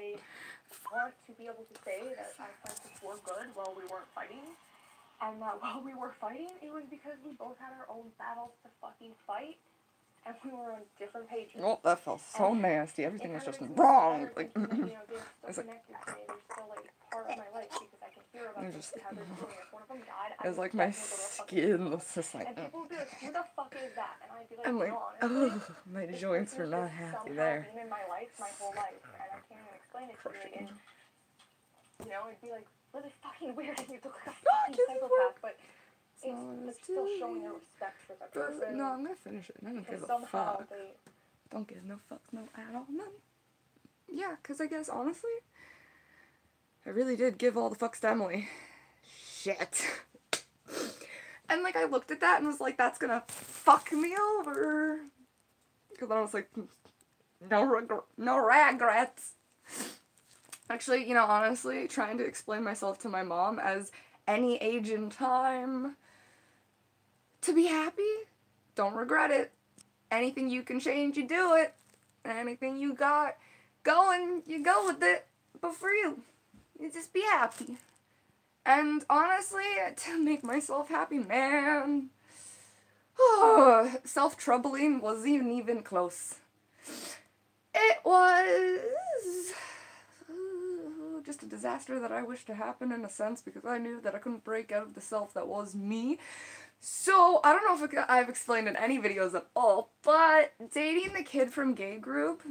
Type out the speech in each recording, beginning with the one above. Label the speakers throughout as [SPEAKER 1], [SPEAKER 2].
[SPEAKER 1] I want to be able to say that our friendships were good while we weren't fighting. And that while we were fighting, it was because we both had our own battles to fucking fight. And we were on different pages.
[SPEAKER 2] Oh, that felt so nasty. Everything was just wrong. Like,
[SPEAKER 1] they're still connected to me. They're still, like, part of my life because I can hear about them and how they're doing. If one of them died,
[SPEAKER 2] it was like my skin was just like,
[SPEAKER 1] and people would be like, who the fuck is that? And I'd be like,
[SPEAKER 2] I'm like,
[SPEAKER 1] no, honestly,
[SPEAKER 2] my joints were not happy there.
[SPEAKER 1] Been in my life, my whole life, and I can't even explain it to you. And, you know, it'd be like really fucking weird and you'd look like a fucking psychopath, but it's still showing your respect for that person.
[SPEAKER 2] No, I'm gonna finish it. I don't give a fuck. Don't give no fucks, no at all, none. Yeah, because I guess, honestly, I really did give all the fucks to Emily. Shit. And, like, I looked at that and was like, that's gonna fuck me over. Because I was like, no regrets. Actually, you know, honestly, trying to explain myself to my mom as any age in time to be happy, don't regret it. Anything you can change, you do it. Anything you got going, you go with it. But for you just be happy. And honestly, to make myself happy, man, self-troubling wasn't even close. It was just a disaster that I wished to happen in a sense because I knew that I couldn't break out of the self that was me. So, I don't know if I've explained in any videos at all, but dating the kid from Gay Group,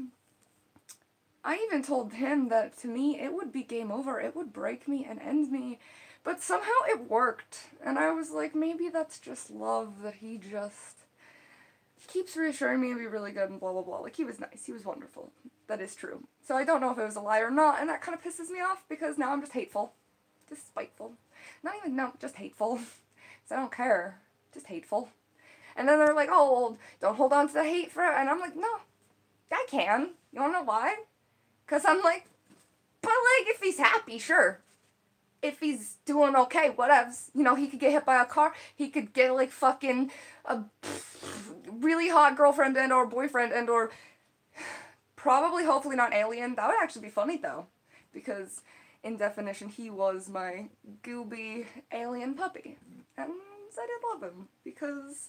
[SPEAKER 2] I even told him that to me it would be game over. It would break me and end me. But somehow it worked. And I was like, maybe that's just love that he just keeps reassuring me to be really good and blah, blah, blah. Like, he was nice. He was wonderful. That is true. So I don't know if it was a lie or not, and that kind of pisses me off because now I'm just hateful. Just spiteful. Not even, no, just hateful. I don't care. Just hateful. And then they're like, oh, well, don't hold on to the hate for it. And I'm like, no, I can. You wanna know why? Because I'm like, but like, if he's happy, sure. If he's doing okay, whatevs. You know, he could get hit by a car. He could get like fucking a really hot girlfriend and or boyfriend and or probably, hopefully not alien. That would actually be funny though. Because in definition, he was my gooby alien puppy. And I did love him because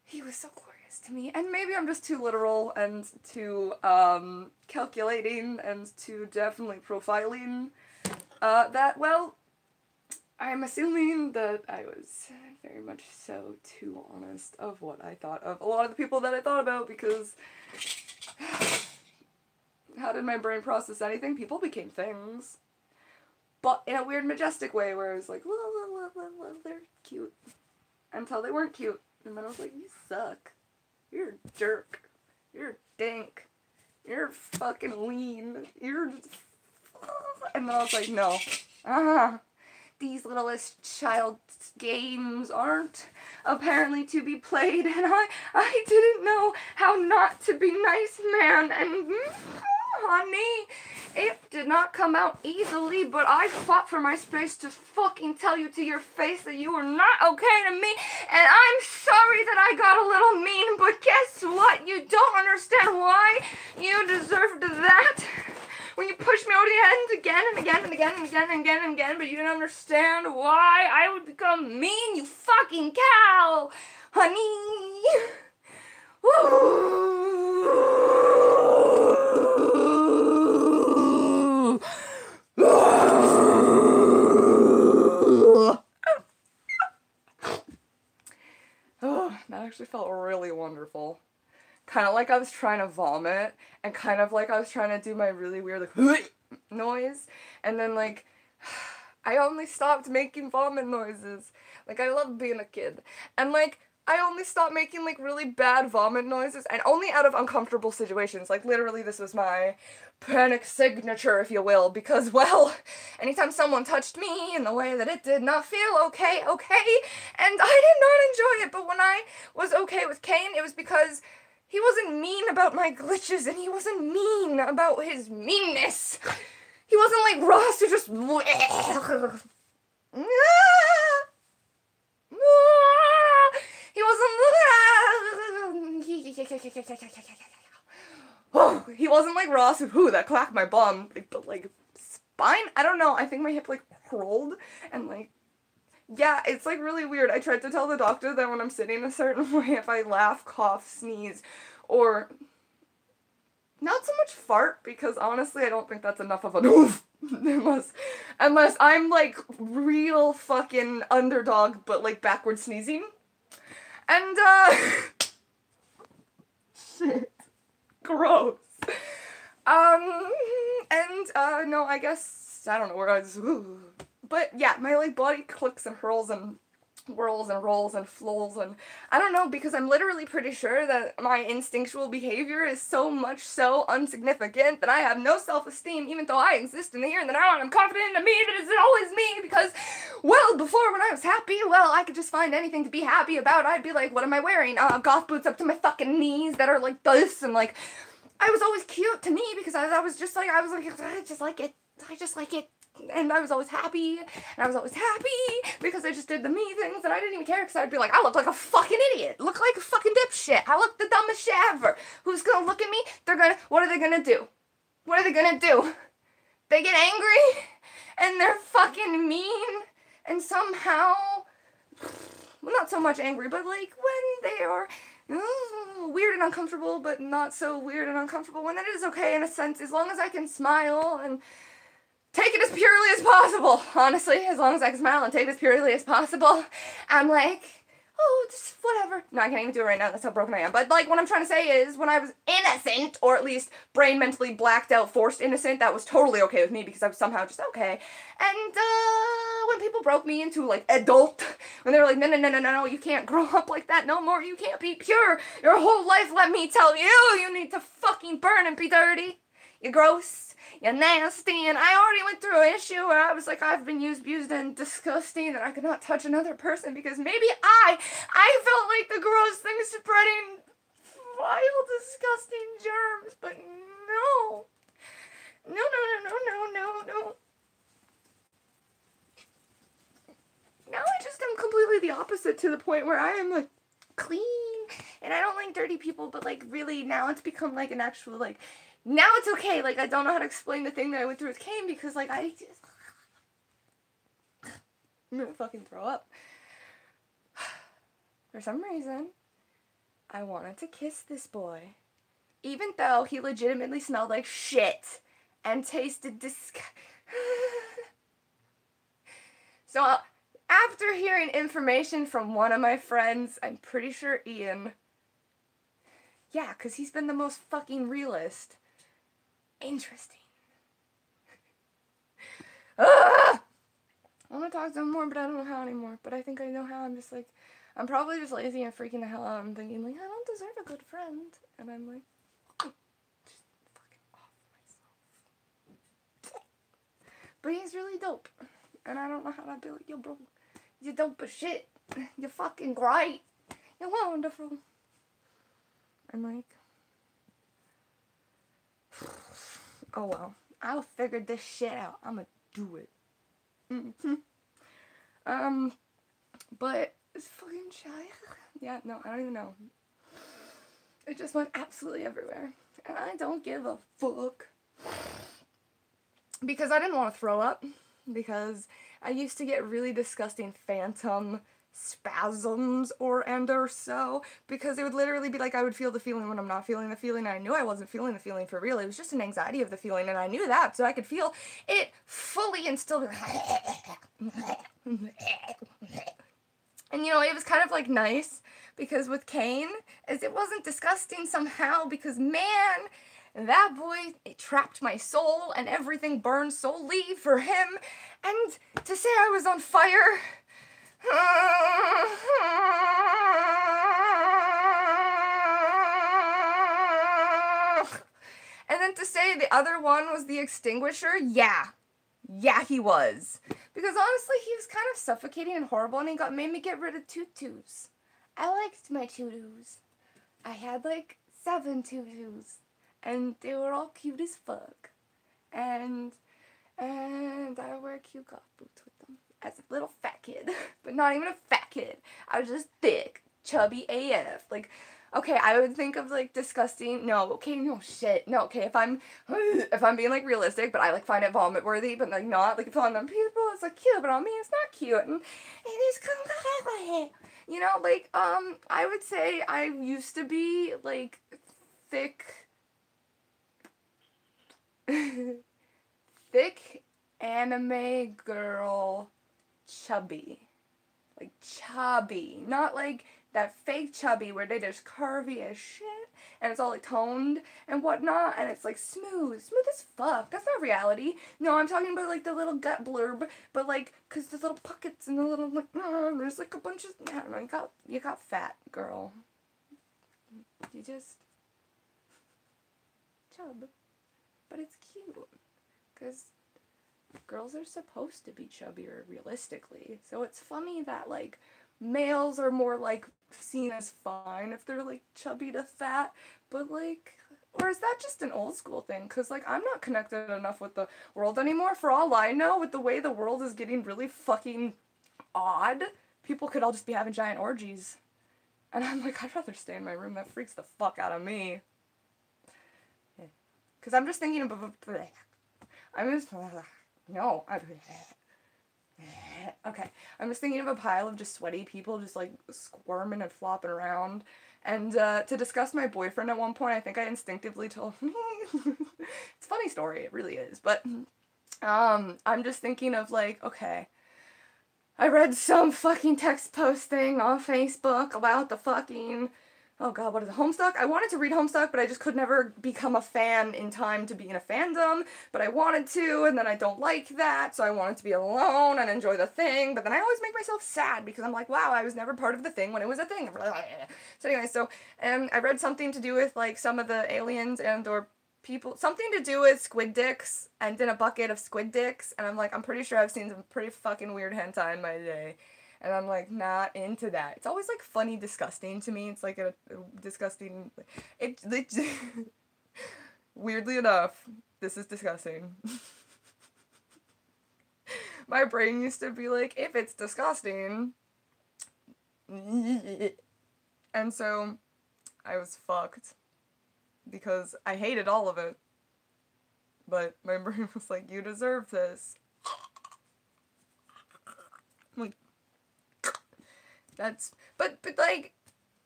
[SPEAKER 2] he was so glorious to me. And maybe I'm just too literal and too calculating and too definitely profiling that, well, I'm assuming that I was very much so too honest of what I thought of a lot of the people that I thought about because how did my brain process anything? People became things. But in a weird, majestic way where I was like, well, they're cute. Until they weren't cute. And then I was like, you suck. You're a jerk. You're a dink. You're fucking lean. You're just... And then I was like, no. These littlest child games aren't apparently to be played. And I didn't know how not to be nice, man. And... honey, it did not come out easily, but I fought for my space to fucking tell you to your face that you were not okay to me, and I'm sorry that I got a little mean, but guess what? You don't understand why you deserved that. When you pushed me over the end again and again and again and again and again and again, but you didn't understand why I would become mean, you fucking cow, honey. Woo. Oh, that actually felt really wonderful. Kind of like I was trying to vomit, and kind of like I was trying to do my really weird, like, noise, and then, like, I only stopped making vomit noises. Like, I love being a kid. And, like, I only stopped making, like, really bad vomit noises, and only out of uncomfortable situations. Like, literally, this was my panic signature, if you will, because, well, anytime someone touched me in the way that it did not feel okay, and I did not enjoy it, but when I was okay with Kane, it was because he wasn't mean about my glitches, and he wasn't mean about his meanness. He wasn't like Ross who just... He wasn't... oh, he wasn't like Ross, who that clacked my bum, like, but like spine. I don't know. I think my hip like rolled and like. Yeah, it's like really weird. I tried to tell the doctor that when I'm sitting a certain way, if I laugh, cough, sneeze, or not so much fart, because honestly I don't think that's enough of an oof. unless I'm like real fucking underdog, but like backward sneezing. And shit. Gross. No, I guess, I don't know where I was, but yeah, my like body clicks and hurls and whirls and rolls and flows, and I don't know, because I'm literally pretty sure that my instinctual behavior is so much so insignificant that I have no self-esteem, even though I exist in the here and the now, and I'm confident in me that it's always me, because, well, before when I was happy, well, I could just find anything to be happy about. I'd be like, what am I wearing? Goth boots up to my fucking knees that are like this, and like, I was always cute to me, because I was just like, I just like it, and I was always happy, and I was always happy, because I just did the me things, and I didn't even care, because I'd be like, I look like a fucking idiot, look like a fucking dipshit, I look the dumbest shit ever. Who's gonna look at me? What are they gonna do? What are they gonna do? They get angry, and they're fucking mean, and somehow, well, not so much angry, but like, when they are weird and uncomfortable, but not so weird and uncomfortable, when that is okay in a sense, as long as I can smile and take it as purely as possible. Honestly, as long as I can smile and take it as purely as possible, I'm like, oh, just whatever. No, I can't even do it right now. That's how broken I am. But like, what I'm trying to say is, when I was innocent, or at least brain mentally blacked out, forced innocent, that was totally okay with me, because I was somehow just okay. And when people broke me into like adult, when they were like, no, you can't grow up like that no more. You can't be pure. Your whole life, let me tell you, you need to fucking burn and be dirty. You're gross. You're nasty, and I already went through an issue where I was like, I've been used, abused, and disgusting, and I could not touch another person, because maybe I felt like the gross thing spreading vile, disgusting germs, but no. No. Now I just am completely the opposite, to the point where I am like clean, and I don't like dirty people, but like really now it's become like an actual like, now it's okay. Like, I don't know how to explain the thing that I went through with Kane, because like I just, I'm gonna fucking throw up. For some reason, I wanted to kiss this boy, even though he legitimately smelled like shit and tasted So after hearing information from one of my friends, I'm pretty sure Ian, yeah, because he's been the most fucking realist. Interesting. I want to talk to him more, but I don't know how anymore. But I think I know how. I'm just like, I'm probably just lazy and freaking the hell out. I'm thinking like, I don't deserve a good friend. And I'm like, oh, just fucking off myself. But he's really dope. And I don't know how to be like, yo bro, you're dope as shit. You're fucking great. You're wonderful. I'm like, oh well, I'll figure this shit out. I'ma do it. But it's fucking shy. Yeah, no, I don't even know. It just went absolutely everywhere. And I don't give a fuck. Because I didn't want to throw up. Because I used to get really disgusting phantom spasms or so, because it would literally be like I would feel the feeling when I'm not feeling the feeling, and I knew I wasn't feeling the feeling for real. It was just an anxiety of the feeling, and I knew that, so I could feel it fully and still be like, and you know, it was kind of like nice, because with Kane, as it wasn't disgusting somehow, because man, that boy, it trapped my soul, and everything burned solely for him, and to say I was on fire, and then to say the other one was the extinguisher, yeah, he was. Because honestly, he was kind of suffocating and horrible, and he made me get rid of tutus. I liked my tutus. I had like 7 tutus, and they were all cute as fuck. And I wear cute goth boots with them. As a little fat kid, but not even a fat kid. I was just thick, chubby AF. Like, Okay, I would think of like disgusting. No, okay, no shit. No, okay, if I'm being like realistic, but I like find it vomit worthy, but like not like if on them people it's like cute, but on me it's not cute, and it is you know, like I would say I used to be like thick, thick anime girl, chubby. Like chubby, not like that fake chubby where they just curvy as shit and it's all like toned and whatnot and it's like smooth as fuck. That's not reality. No, I'm talking about like the little gut blurb, but like cause the little pockets and the little like there's like a bunch of I don't know. You got fat, girl. You just chub, but it's cute because girls are supposed to be chubbier realistically. So it's funny that like males are more like seen as fine if they're like chubby to fat, but like or is that just an old school thing? Cause like I'm not connected enough with the world anymore. For all I know, with the way the world is getting really fucking odd, people could all just be having giant orgies. And I'm like, I'd rather stay in my room. That freaks the fuck out of me. Cause I'm just thinking about I'm just no. Okay. I'm just thinking of a pile of just sweaty people just like squirming and flopping around. And to discuss my boyfriend at one point, I think I instinctively told me. It's a funny story, it really is. But I'm just thinking of like, okay, I read some fucking text posting on Facebook about the fucking oh god, what is it? Homestuck? I wanted to read Homestuck, but I just could never become a fan in time to be in a fandom. But I wanted to, and then I don't like that, so I wanted to be alone and enjoy the thing. But then I always make myself sad because I'm like, wow, I was never part of the thing when it was a thing. So anyway, so I read something to do with like some of the aliens and or people, something to do with squid dicks, and in a bucket of squid dicks. And I'm like, I'm pretty sure I've seen some pretty fucking weird hentai in my day. And I'm like not into that. It's always like funny disgusting to me. It's like a disgusting it weirdly enough, this is disgusting. My brain used to be like, if it's disgusting. And so I was fucked because I hated all of it. But my brain was like, you deserve this. Like but like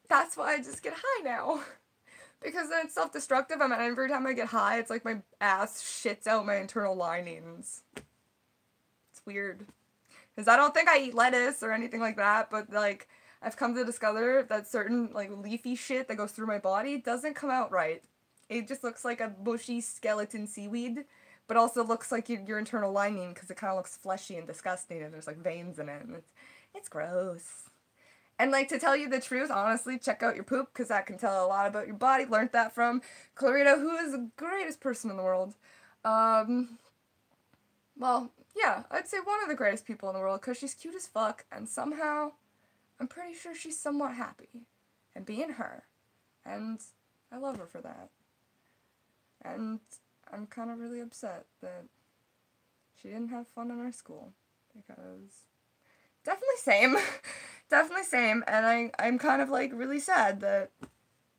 [SPEAKER 2] that's why I just get high now. Because then it's self-destructive. I mean, every time I get high, it's like my ass shits out my internal linings. It's weird. Because I don't think I eat lettuce or anything like that, but like I've come to discover that certain like leafy shit that goes through my body doesn't come out right. It just looks like a bushy skeleton seaweed, but also looks like your internal lining because it kind of looks fleshy and disgusting and there's like veins in it. And it's gross. And, like, to tell you the truth, honestly, check out your poop, because that can tell a lot about your body. Learned that from Clarita, who is the greatest person in the world. Well, yeah, I'd say one of the greatest people in the world, because she's cute as fuck, and somehow, I'm pretty sure she's somewhat happy. And being her. And I love her for that. And I'm kind of really upset that she didn't have fun in our school, because... Definitely same. Definitely same. And I'm kind of like really sad that,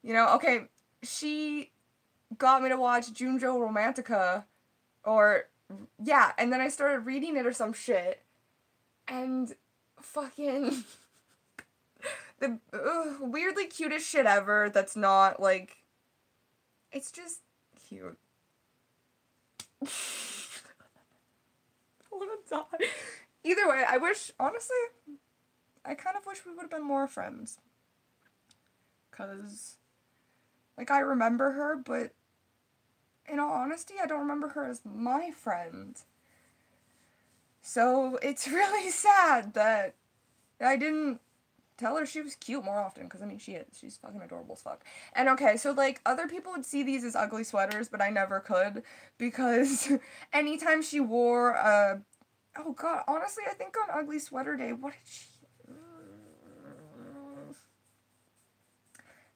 [SPEAKER 2] you know, okay, she got me to watch Junjo Romantica, or, yeah, and then I started reading it or some shit, and fucking, the weirdly cutest shit ever that's not, like, it's just cute. I want to die. Either way, I wish, honestly, I kind of wish we would have been more friends. Because, like, I remember her, but in all honesty, I don't remember her as my friend. So, it's really sad that I didn't tell her she was cute more often, because, I mean, she is. She's fucking adorable as fuck. And, okay, so, like, other people would see these as ugly sweaters, but I never could, because anytime she wore a... Oh god, honestly, I think on Ugly Sweater Day, what did she...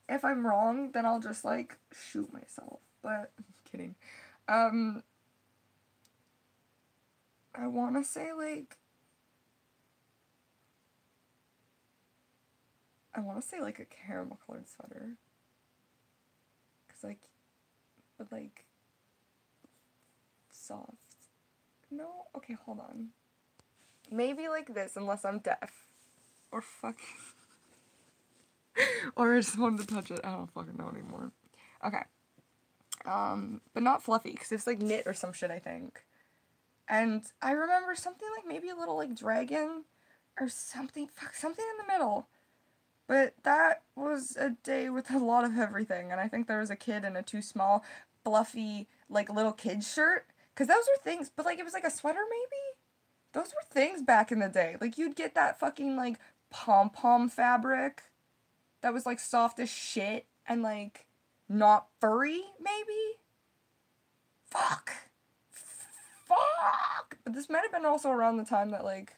[SPEAKER 2] If I'm wrong, then I'll just, like, shoot myself. But, I'm kidding. I wanna say, like... I wanna say, like, a caramel-colored sweater. Cause like, but like, soft. No? Okay, hold on. Maybe like this, unless I'm deaf. Or fucking... or I just wanted to touch it. I don't fucking know anymore. Okay. But not fluffy, because it's like knit or some shit, I think. And I remember something like maybe a little like dragon or something, something in the middle. But that was a day with a lot of everything, and I think there was a kid in a too small, fluffy, like little kid shirt. Because those were things, but like it was like a sweater maybe? Those were things back in the day. Like you'd get that fucking like pom-pom fabric that was like soft as shit and like not furry maybe? Fuck. Fuck! But this might have been also around the time that like,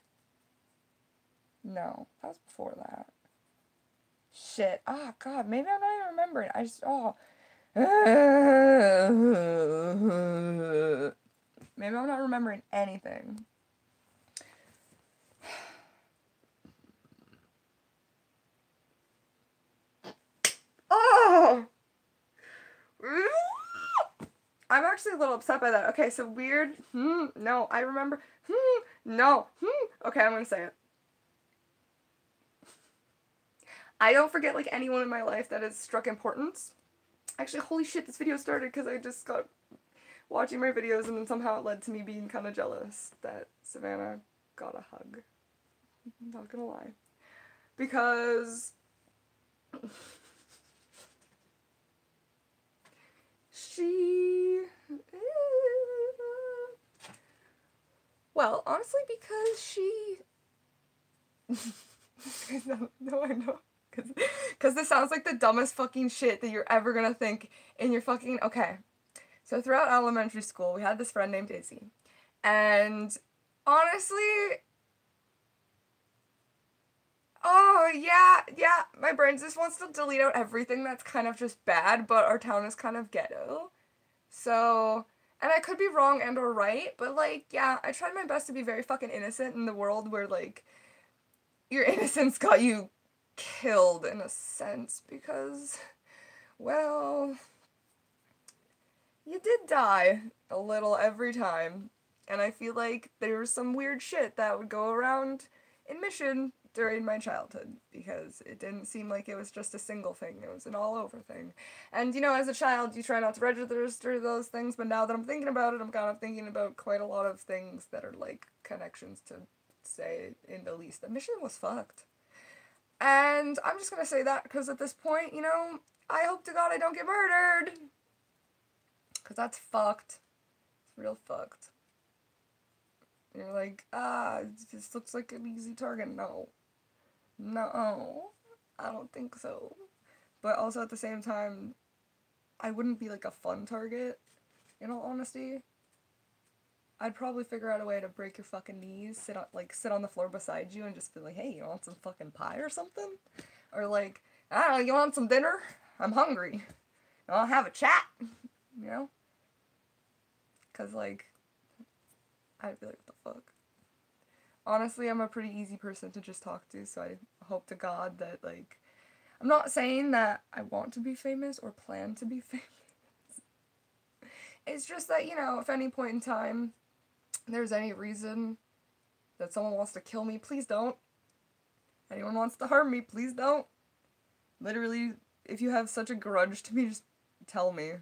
[SPEAKER 2] no, that was before that. Shit. Oh, God. Maybe I'm not even remembering. I just, oh. Maybe I'm not remembering anything. Oh! I'm actually a little upset by that. Okay, so weird. No, I remember. No. Okay, I'm gonna say it. I don't forget, like, anyone in my life that has struck importance. Actually, holy shit, this video started because I just got watching my videos and then somehow it led to me being kind of jealous that Savannah got a hug. I'm not gonna lie. Because... she... Well, honestly, because she... no, I know. Because this sounds like the dumbest fucking shit that you're ever gonna think in your fucking... Okay. So throughout elementary school, we had this friend named Izzy. And honestly... Oh, yeah, my brain just wants to delete out everything that's kind of just bad, but our town is kind of ghetto. So... And I could be wrong and or right, but like, yeah, I tried my best to be very fucking innocent in the world where like, your innocence got you killed in a sense because, well, you did die a little every time. And I feel like there was some weird shit that would go around in Mission during my childhood because it didn't seem like it was just a single thing. It was an all-over thing. And, you know, as a child, you try not to register those things, but now that I'm thinking about it, I'm kind of thinking about quite a lot of things that are, like, connections to, say, in the least, that Mission was fucked. And I'm just gonna say that because at this point, you know, I hope to God I don't get murdered. Because that's fucked. It's real fucked. And you're like, this looks like an easy target. No. No. I don't think so. But also at the same time, I wouldn't be like a fun target, in all honesty. I'd probably figure out a way to break your fucking knees, sit on the floor beside you and just be like, hey, you want some fucking pie or something? Or like, I don't know, you want some dinner? I'm hungry. I'll have a chat, you know? Cause like, I'd be like, what the fuck? Honestly, I'm a pretty easy person to just talk to, so I hope to God that like, I'm not saying that I want to be famous or plan to be famous. It's just that, you know, if any point in time there's any reason that someone wants to kill me, please don't. Anyone wants to harm me, please don't. Literally, if you have such a grudge to me, just tell me.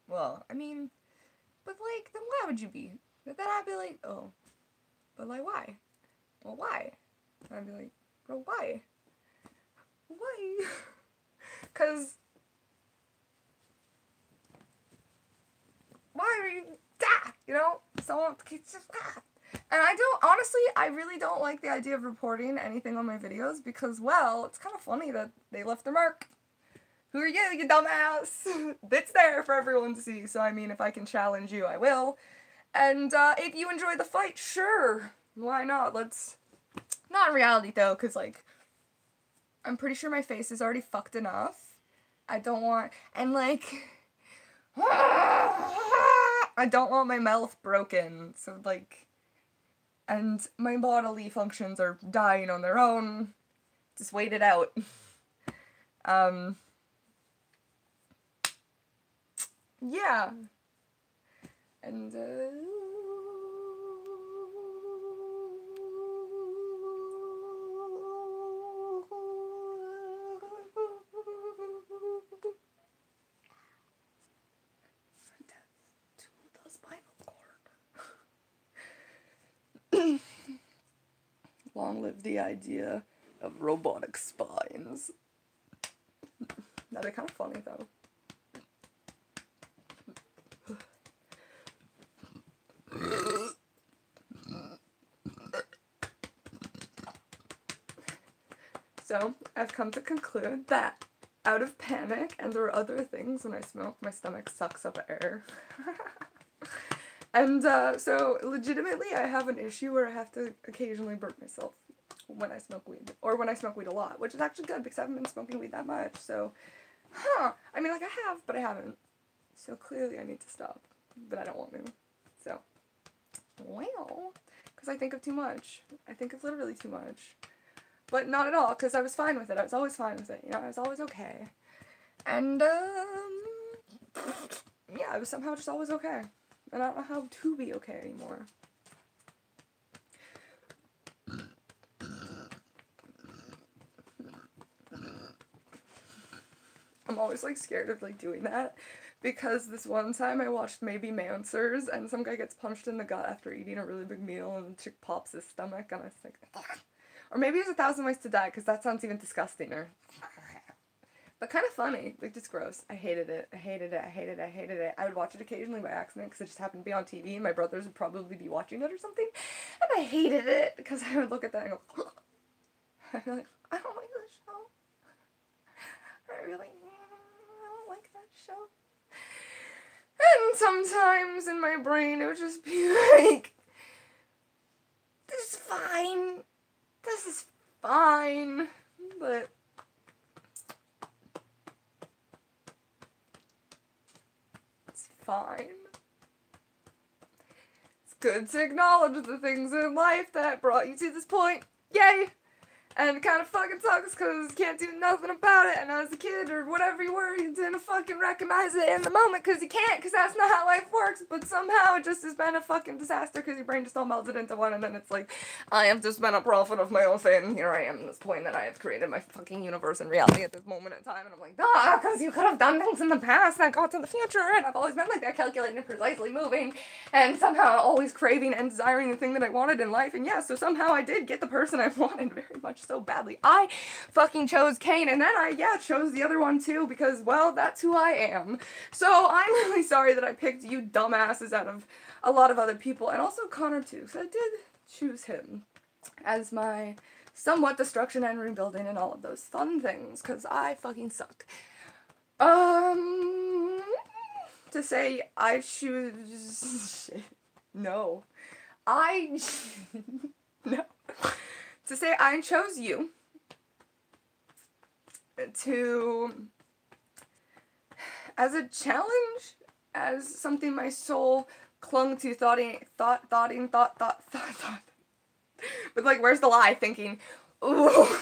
[SPEAKER 2] Well, I mean, but like, then why would you be? Then I'd be like, oh, but like, why? Well, why? And I'd be like, bro, why? Why? Cause why are you, you know, someone keeps just, And I really don't like the idea of reporting anything on my videos because, well, it's kind of funny that they left their mark. Who are you dumbass? It's there for everyone to see, so I mean, if I can challenge you, I will. And, if you enjoy the fight, sure, why not? Not in reality, though, because, like, I'm pretty sure my face is already fucked enough. I don't want, and, like... I don't want my mouth broken, so like, and my bodily functions are dying on their own. Just wait it out. yeah. And, the spinal cord. Long live the idea of robotic spines. That'd be kind of funny, though. So, I've come to conclude that out of panic, and there are other things when I smoke, my stomach sucks up air. And, so, legitimately, I have an issue where I have to occasionally burp myself when I smoke weed. Or when I smoke weed a lot, which is actually good, because I haven't been smoking weed that much, so... I mean, like, I have, but I haven't. So, clearly I need to stop. But I don't want to. So... Well... Because I think of too much. I think of literally too much. But not at all, because I was fine with it. I was always fine with it, you know? I was always okay. And, yeah, I was somehow just always okay. And I don't know how to be okay anymore. I'm always, like, scared of, like, doing that. Because this one time I watched Maybe Mansers, and some guy gets punched in the gut after eating a really big meal, and the chick pops his stomach, and I was like... Or maybe it's 1,000 Ways to Die, because that sounds even disgusting, but kind of funny. Like, just gross. I hated it. I hated it. I hated it. I hated it. I would watch it occasionally by accident, because it just happened to be on TV, and my brothers would probably be watching it or something, and I hated it, because I would look at that and go, I'd be like, I don't like this show. I really don't like that show. And sometimes in my brain it would just be like, this is fine. This is fine. But it's fine. It's good to acknowledge the things in life that brought you to this point. Yay! And it kind of fucking sucks because you can't do nothing about it, and as a kid or whatever you were, you didn't fucking recognize it in the moment because you can't, because that's not how life works, but somehow it just has been a fucking disaster because your brain just all melted into one, and then it's like, I have just been a prophet of my own fate, and here I am at this point that I have created my fucking universe and reality at this moment in time, and I'm like, because you could have done things in the past that got to the future, and I've always been like that, calculating and precisely moving, and somehow always craving and desiring the thing that I wanted in life, and yeah, so somehow I did get the person I wanted very much so badly. I fucking chose Kane, and then I, chose the other one too, because, well, that's who I am. So I'm really sorry that I picked you dumbasses out of a lot of other people, and also Connor too, because I did choose him as my somewhat destruction and rebuilding and all of those fun things, because I fucking suck. To say I choose... No. No. To say I chose you to, as a challenge, as something my soul clung to, thought. But, like, where's the lie? Thinking, ooh.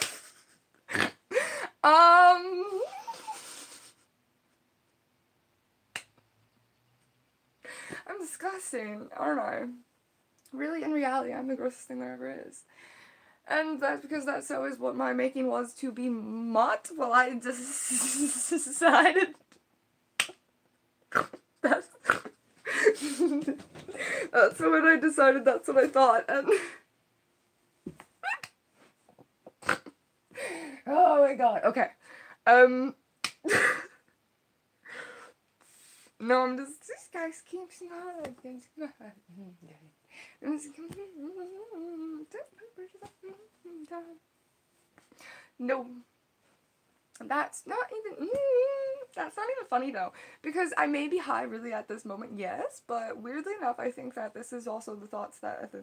[SPEAKER 2] I'm disgusting, aren't I? Really, in reality, I'm the grossest thing there ever is. And that's because that's always what my making was, to be mutt. Well, I just decided that's what I decided, that's what I thought, and oh my god, okay, no, I'm just, this guy keeps smiling. No, that's not even funny though, because I may be high really at this moment, yes, but weirdly enough, I think that this is also the thoughts that the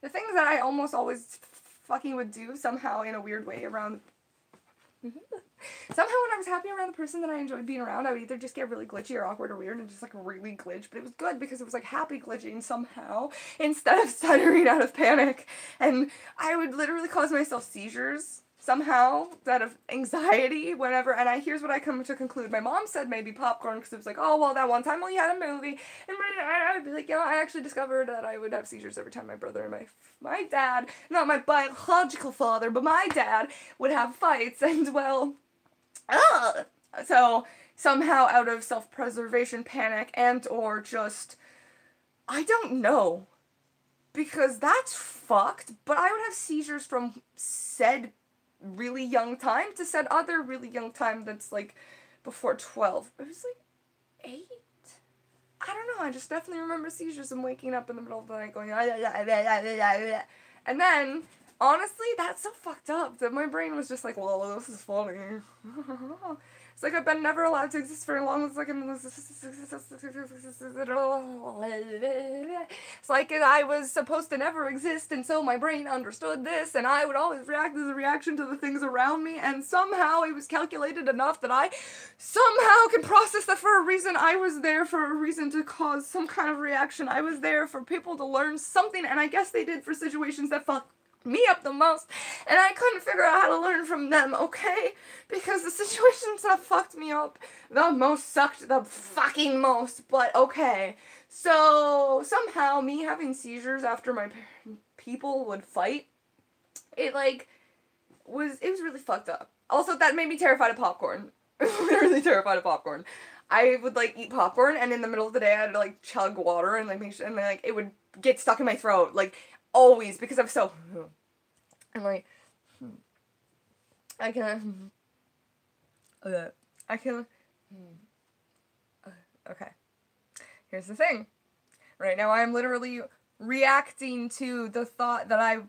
[SPEAKER 2] things that I almost always fucking would do somehow in a weird way around. Somehow when I was happy around the person that I enjoyed being around, I would either just get really glitchy or awkward or weird and just like really glitch, but it was good because it was like happy glitching somehow instead of stuttering out of panic, and I would literally cause myself seizures somehow, out of anxiety, whatever, and here's what I come to conclude. My mom said maybe popcorn, because it was like, oh, well, that one time we had a movie, and I'd be like, I actually discovered that I would have seizures every time my brother and my dad, not my biological father, but my dad, would have fights, and, well, so, somehow out of self-preservation, panic, and or just, I don't know, because that's fucked, but I would have seizures from said really young time to said other really young time that's, like, before 12. It was, like, 8? I don't know, I just definitely remember seizures and waking up in the middle of the night going, and then, honestly, that's so fucked up that my brain was just like, well, this is funny. It's like I've been never allowed to exist for as long as, like, it's like I was supposed to never exist, and so my brain understood this, and I would always react as a reaction to the things around me, and somehow it was calculated enough that I somehow can process that for a reason. I was there for a reason to cause some kind of reaction. I was there for people to learn something, and I guess they did for situations that fucked me up the most, and I couldn't figure out how to learn from them, okay? Because the situations that fucked me up the most sucked the fucking most, but okay. So, somehow, me having seizures after my people would fight, it was really fucked up. Also, that made me terrified of popcorn. Really terrified of popcorn. I would, eat popcorn, and in the middle of the day, I'd, chug water, and, make sure, and, it would get stuck in my throat, always, because I'm so, I'm like, I can, okay, here's the thing, right now I'm literally reacting to the thought that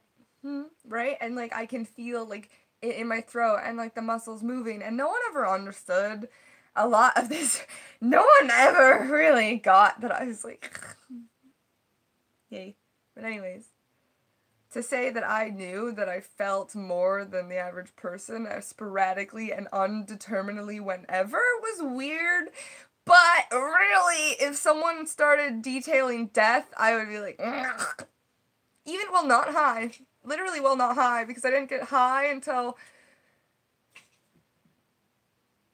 [SPEAKER 2] right, and, I can feel, it in my throat, and, the muscles moving, and no one ever understood a lot of this. No one ever really got that I was like, yay, but anyways. To say that I knew that I felt more than the average person sporadically and undeterminedly whenever was weird, but really, if someone started detailing death, I would be like, ugh. Even while not high. Literally while not high, because I didn't get high until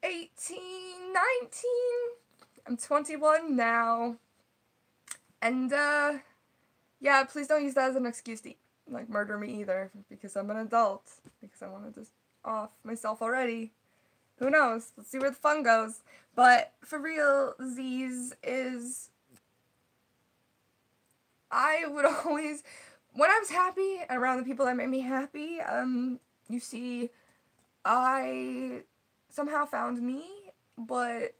[SPEAKER 2] 18, 19. I'm 21 now. And, yeah, please don't use that as an excuse to murder me either, because I'm an adult, because I want to just off myself already. Who knows? Let's see where the fun goes. But for real, Z's is, I would always, when I was happy around the people that made me happy, you see, I somehow found me, but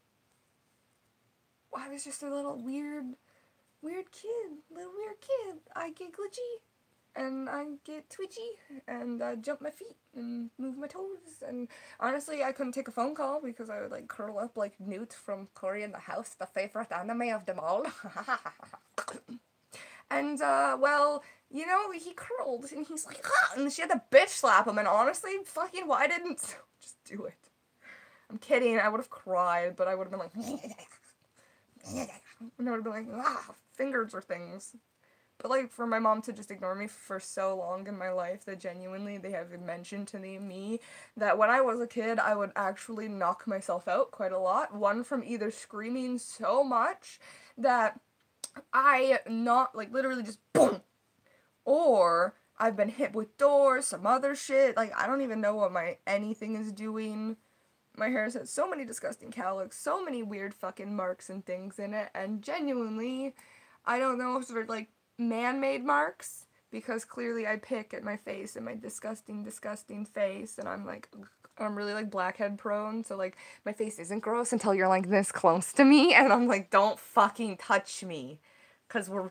[SPEAKER 2] I was just a little weird kid. I get glitchy, and I get twitchy, and I jump my feet, and move my toes, and honestly, I couldn't take a phone call, because I would, curl up like Newt from Cory in the House, the favorite anime of them all. And, well, you know, he curled, and he's like, ah! And she had to bitch slap him, and honestly, fucking, why didn't, just do it. I'm kidding, I would have cried, but I would have been like, and I would have been like, ah, fingers or things. But, for my mom to just ignore me for so long in my life that genuinely they have mentioned to me that when I was a kid, I would actually knock myself out quite a lot. One, from either screaming so much that I literally just boom, or I've been hit with doors, some other shit. I don't even know what anything is doing. My hair has had so many disgusting cowlicks, so many weird fucking marks and things in it, and genuinely, I don't know if they're, man-made marks, because clearly I pick at my face and my disgusting, disgusting face, and I'm really, blackhead prone, so, my face isn't gross until you're, this close to me, and I'm don't fucking touch me, because we're,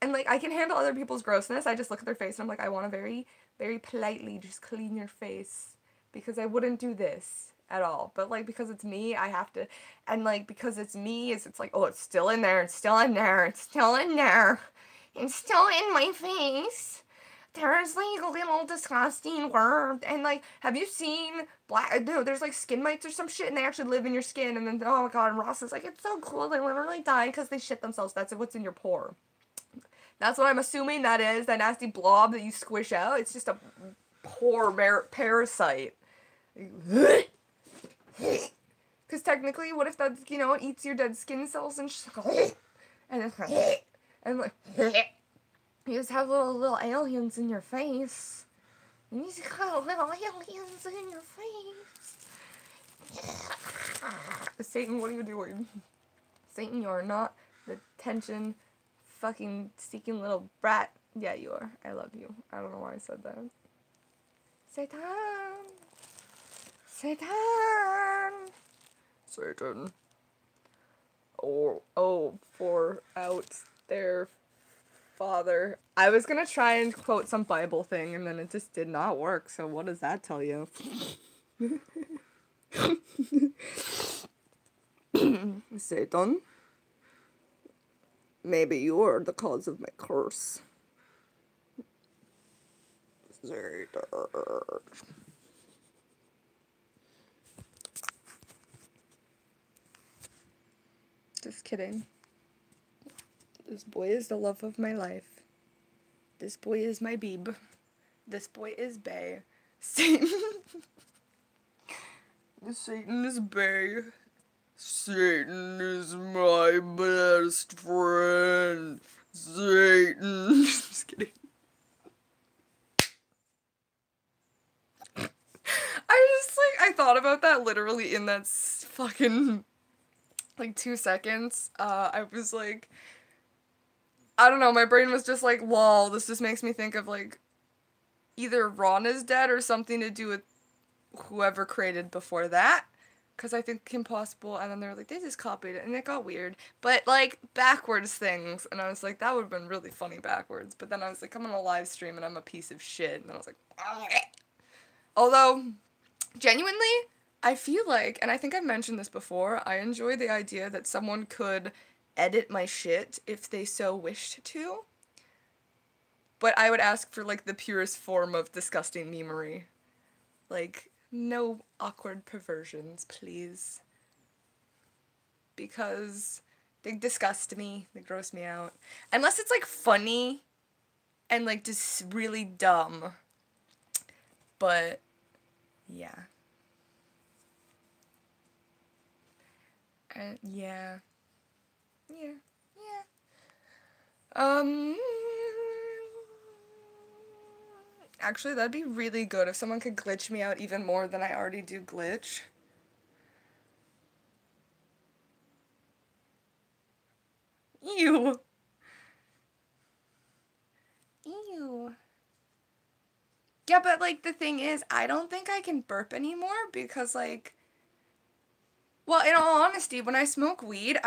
[SPEAKER 2] and, I can handle other people's grossness. I just look at their face, and I'm I want to very, very politely just clean your face, because I wouldn't do this at all, but, because it's me, I have to, and, because it's me, it's oh, it's still in there, it's still in there, it's still in there. It's still in my face. There's, a little disgusting worm. And, have you seen there's, skin mites or some shit, and they actually live in your skin. And then, oh my god, and Ross is it's so cool. They literally die because they shit themselves. That's what's in your pore. That's what I'm assuming that is. That nasty blob that you squish out. It's just a poor parasite. Because technically, what if that, you know, it eats your dead skin cells and and like you just have little aliens in your face. You just have little aliens in your face. Satan, what are you doing? Satan, you are not the attention fucking seeking little brat. Yeah, you are. I love you. I don't know why I said that. Satan. Satan. Satan. Oh, for out there, Father. I was gonna try and quote some Bible thing, and then it just did not work, so what does that tell you? Satan? Maybe you are the cause of my curse. Satan. Just kidding. This boy is the love of my life. This boy is my beeb. This boy is bae. Satan. Satan is bae. Satan is my best friend. Satan. Just kidding. I thought about that literally in that fucking, 2 seconds. I was like, I don't know, my brain was just like, lol, this just makes me think of, either Ron is dead or something to do with whoever created before that. Because I think impossible, and then they were like, they just copied it, and it got weird. But, backwards things, and I was like, that would have been really funny backwards. But then I was like, I'm on a live stream, and I'm a piece of shit, and I was like, although, genuinely, I feel like, and I think I've mentioned this before, I enjoy the idea that someone could edit my shit if they so wished to. But I would ask for, the purest form of disgusting memery. No awkward perversions, please. Because they disgust me, they gross me out. Unless it's, funny and, just really dumb. But, yeah. Yeah. Actually, that'd be really good if someone could glitch me out even more than I already do glitch. Ew. Yeah, but, the thing is, I don't think I can burp anymore because, well, in all honesty, when I smoke weed,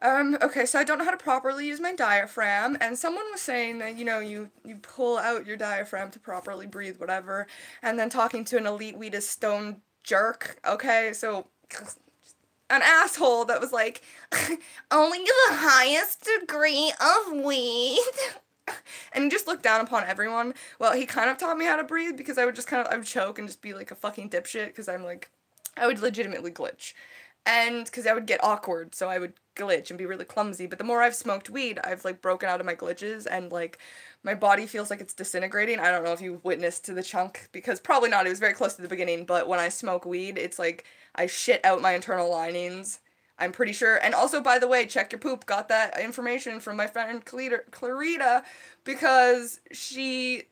[SPEAKER 2] okay, so I don't know how to properly use my diaphragm, and someone was saying that, you pull out your diaphragm to properly breathe, whatever, and then talking to an elite weedist stone jerk, okay, so, an asshole that was like, only the highest degree of weed, and he just looked down upon everyone. Well, he kind of taught me how to breathe, because I would just I would choke and just be like a fucking dipshit, because I would legitimately glitch. And, because I would get awkward, so I would glitch and be really clumsy. But the more I've smoked weed, I've, broken out of my glitches, and, my body feels like it's disintegrating. I don't know if you witnessed to the chunk, because probably not, it was very close to the beginning, but when I smoke weed, it's I shit out my internal linings. I'm pretty sure. And also, by the way, check your poop. Got that information from my friend Clarita, because she...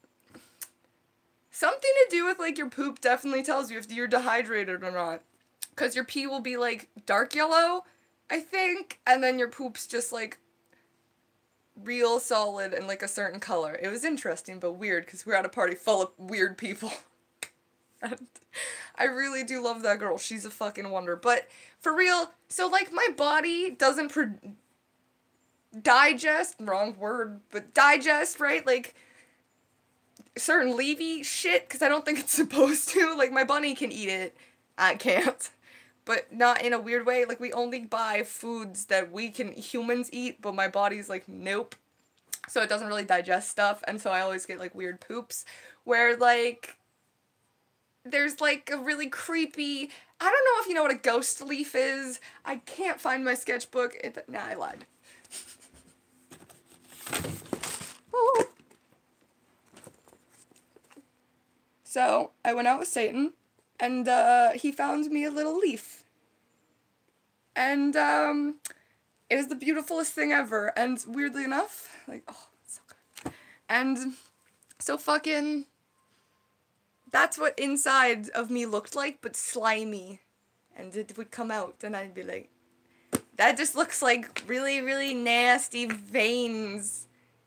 [SPEAKER 2] Something to do with, your poop definitely tells you if you're dehydrated or not. Because your pee will be, dark yellow, I think, and then your poop's just, real solid and, a certain color. It was interesting, but weird, because we're at a party full of weird people. And I really do love that girl. She's a fucking wonder. But, for real, so, my body doesn't digest, wrong word, but digest, right? Certain Levy shit, because I don't think it's supposed to. My bunny can eat it. I can't. But not in a weird way. We only buy foods that humans eat, but my body's nope. So it doesn't really digest stuff, and so I always get, weird poops. Where, there's, a really creepy... I don't know if you know what a ghost leaf is. I can't find my sketchbook. Nah, I lied. Ooh. So I went out with Satan, and he found me a little leaf. And it was the beautifulest thing ever. And weirdly enough, like, oh, it's so good. And so fucking, that's what inside of me looked like, but slimy. And it would come out, and I'd be like, that just looks like really, really nasty veins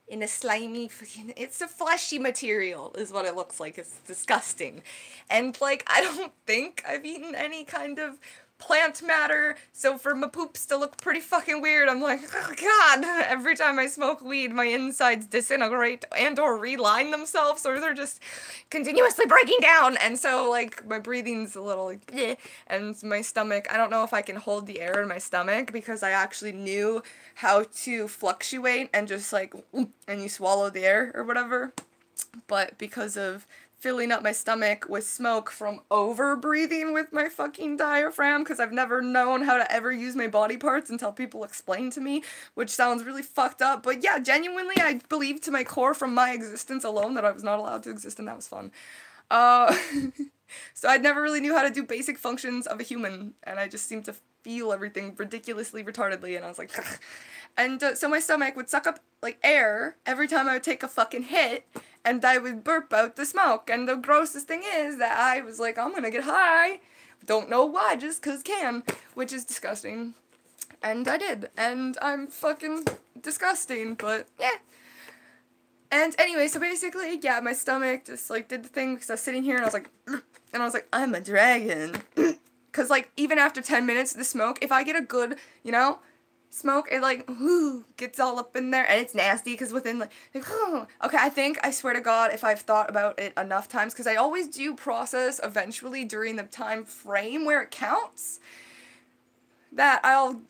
[SPEAKER 2] in a slimy, it's a fleshy material is what it looks like. It's disgusting. And, like, I don't think I've eaten any kind of plant matter, so for my poops to look pretty fucking weird, I'm like, oh god, every time I smoke weed, my insides disintegrate and or reline themselves, or they're just continuously breaking down, and so, like, my breathing's a little, like, bleh, and my stomach, I don't know if I can hold the air in my stomach, because I actually knew how to fluctuate, and just, like, and you swallow the air, or whatever, but because of filling up my stomach with smoke from over-breathing with my fucking diaphragm, because I've never known how to ever use my body parts until people explain to me, which sounds really fucked up, but yeah, genuinely, I believe to my core from my existence alone that I was not allowed to exist, and that was fun. So I never really knew how to do basic functions of a human, and I just seemed to feel everything ridiculously retardedly, and I was like, ugh. And so my stomach would suck up, like, air every time I would take a fucking hit, and I would burp out the smoke, and the grossest thing is that I was like, I'm gonna get high, don't know why, just 'cause can, which is disgusting, and I did, and I'm fucking disgusting, but yeah. And anyway, so basically, yeah, my stomach just, like, did the thing, because I was sitting here, and I was like, and I was like, I'm a dragon, because, like, even after 10 minutes of the smoke, if I get a good, you know, smoke, it, like, whoo, gets all up in there, and it's nasty, because within, like, okay, I swear to God, if I've thought about it enough times, because I always do process eventually during the time frame where it counts, that I'll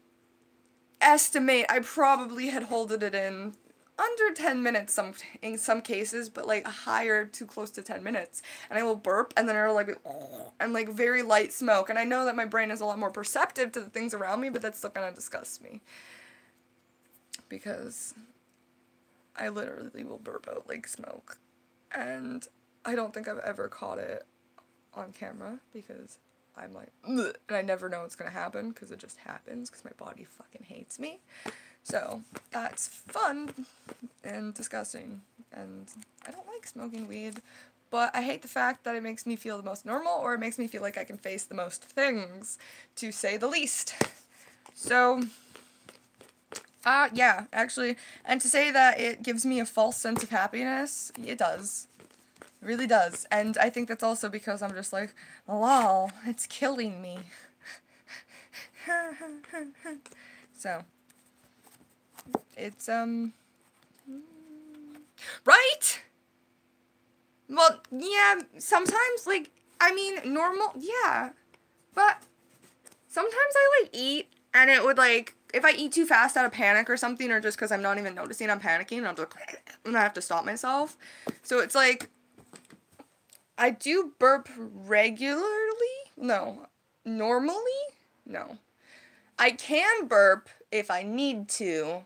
[SPEAKER 2] estimate I probably had holded it in under 10 minutes in some cases, but, like, higher to close to 10 minutes, and I will burp, and then it'll, like, and, like, very light smoke, and I know that my brain is a lot more perceptive to the things around me, but that still kind of disgusts me, because I literally will burp out, like, smoke, and I don't think I've ever caught it on camera, because I'm like, ugh, and I never know what's gonna happen, because it just happens, because my body fucking hates me. So, that's fun and disgusting, and I don't like smoking weed, but I hate the fact that it makes me feel the most normal, or it makes me feel like I can face the most things, to say the least. So, yeah, actually, and to say that it gives me a false sense of happiness, it does. It really does, and I think that's also because I'm just like, lol, it's killing me. So, it's, right? Well, yeah, sometimes, like, I mean, normal, yeah, but sometimes I, like, eat, and it would, like, if I eat too fast out of panic or something, or just because I'm not even noticing I'm panicking, and I'm just like, and I have to stop myself, so it's, like, I do burp regularly? No. Normally? No. I can burp if I need to,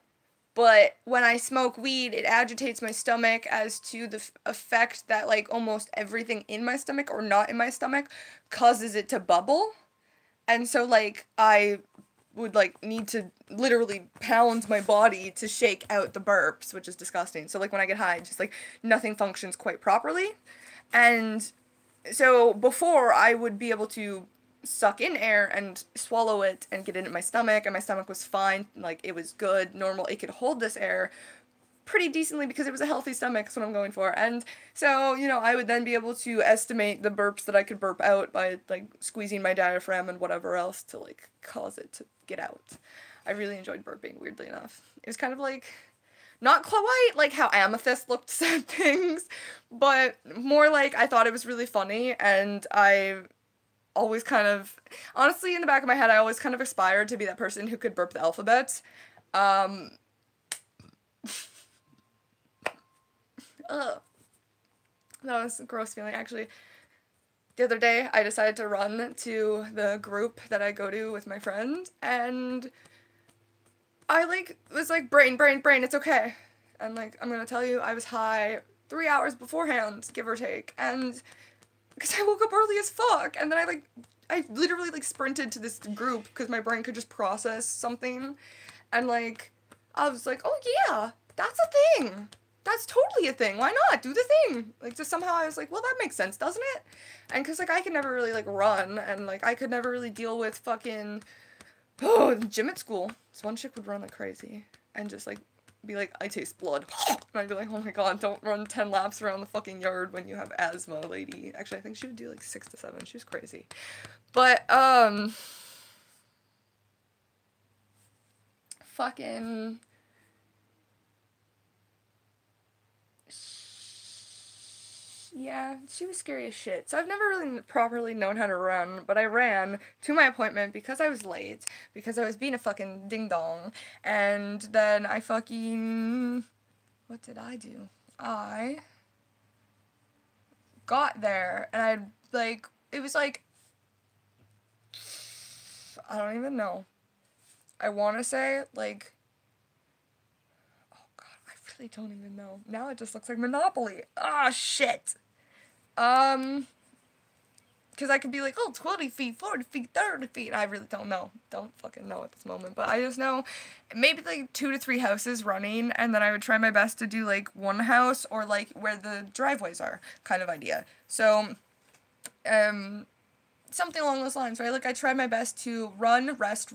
[SPEAKER 2] but when I smoke weed, it agitates my stomach as to the effect that, like, almost everything in my stomach or not in my stomach causes it to bubble. And so, like, I would, like, need to literally pound my body to shake out the burps, which is disgusting. So, like, when I get high, just, like, nothing functions quite properly. And so before, I would be able to suck in air and swallow it and get it in my stomach, and my stomach was fine, like, it was good, normal, it could hold this air pretty decently because it was a healthy stomach, that's what I'm going for, and so, you know, I would then be able to estimate the burps that I could burp out by, like, squeezing my diaphragm and whatever else to, like, cause it to get out. I really enjoyed burping, weirdly enough. It was kind of like, not quite like how Amethyst looked said things, but more like I thought it was really funny, and I always kind of, honestly, in the back of my head, I always kind of aspired to be that person who could burp the alphabet. Ugh. That was a gross feeling, actually. The other day, I decided to run to the group that I go to with my friend, and I, like, was like, brain, it's okay. And, like, I'm gonna tell you, I was high 3 hours beforehand, give or take, and because I woke up early as fuck, and then I literally, like, sprinted to this group because my brain could just process something, and, like, I was like, oh, yeah, that's a thing. That's totally a thing. Why not? Do the thing. Like, just somehow I was like, well, that makes sense, doesn't it? And because, like, I could never really, like, run, and, like, I could never really deal with fucking, oh, gym at school. This one chick would run like crazy, and just, like, be like, I taste blood. And I'd be like, oh my god, don't run 10 laps around the fucking yard when you have asthma, lady. Actually, I think she would do, like, 6 to 7. She was crazy. But, fucking... Yeah, she was scary as shit. So I've never really properly known how to run, but I ran to my appointment because I was late, because I was being a fucking ding-dong, and then I fucking... What did I do? I got there, and I, like, it was like... I don't even know. I want to say, like... Oh god, I really don't even know. Now it just looks like Monopoly. Ah, shit! Because I could be like, oh, 20 feet, 40 feet, 30 feet. I really don't know. Don't fucking know at this moment. But I just know maybe like 2 to 3 houses running, and then I would try my best to do like one house or like where the driveways are kind of idea. So, something along those lines, right? Like, I tried my best to run, rest,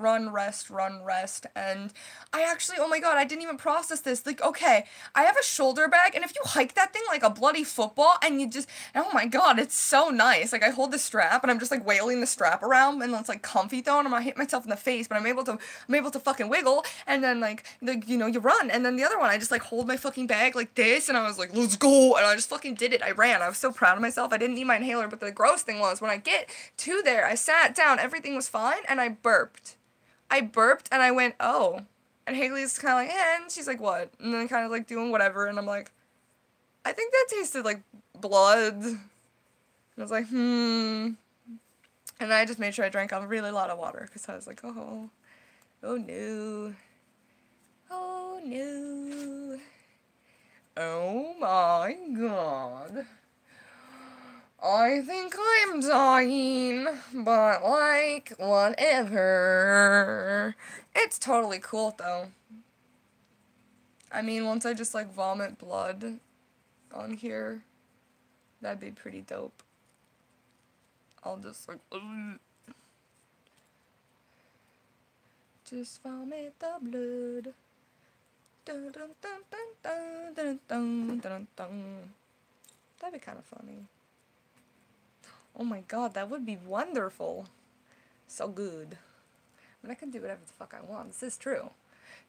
[SPEAKER 2] and I actually, oh my god, I didn't even process this. Like, okay, I have a shoulder bag, and if you hike that thing like a bloody football, and you just, oh my god, it's so nice. Like, I hold the strap, and I'm just, like, wailing the strap around, and it's, like, comfy, though, and I'm gonna hit myself in the face, but I'm able to fucking wiggle, and then, like, you know, you run, and then the other one, I just, like, hold my fucking bag like this, and I was like, let's go, and I just fucking did it. I ran. I was so proud of myself. I didn't need my inhaler, but the gross thing was, when I get to there, I sat down, everything was fine, and I burped. And I went, oh. And Haley's kind of like, eh, and she's like, what? And then kind of like doing whatever, and I'm like, I think that tasted like blood. And I was like, And I just made sure I drank a really lot of water, because I was like, oh no. Oh no. Oh my god. I think I'm dying, but, like, whatever. It's totally cool, though. I mean, once I just, like, vomit blood on here, that'd be pretty dope. I'll just, like, just vomit the blood. Dun, dun, dun, dun, dun, dun, dun, dun, dun. That'd be kind of funny. Oh my god, that would be wonderful. So good. I mean, I can do whatever the fuck I want. This is true.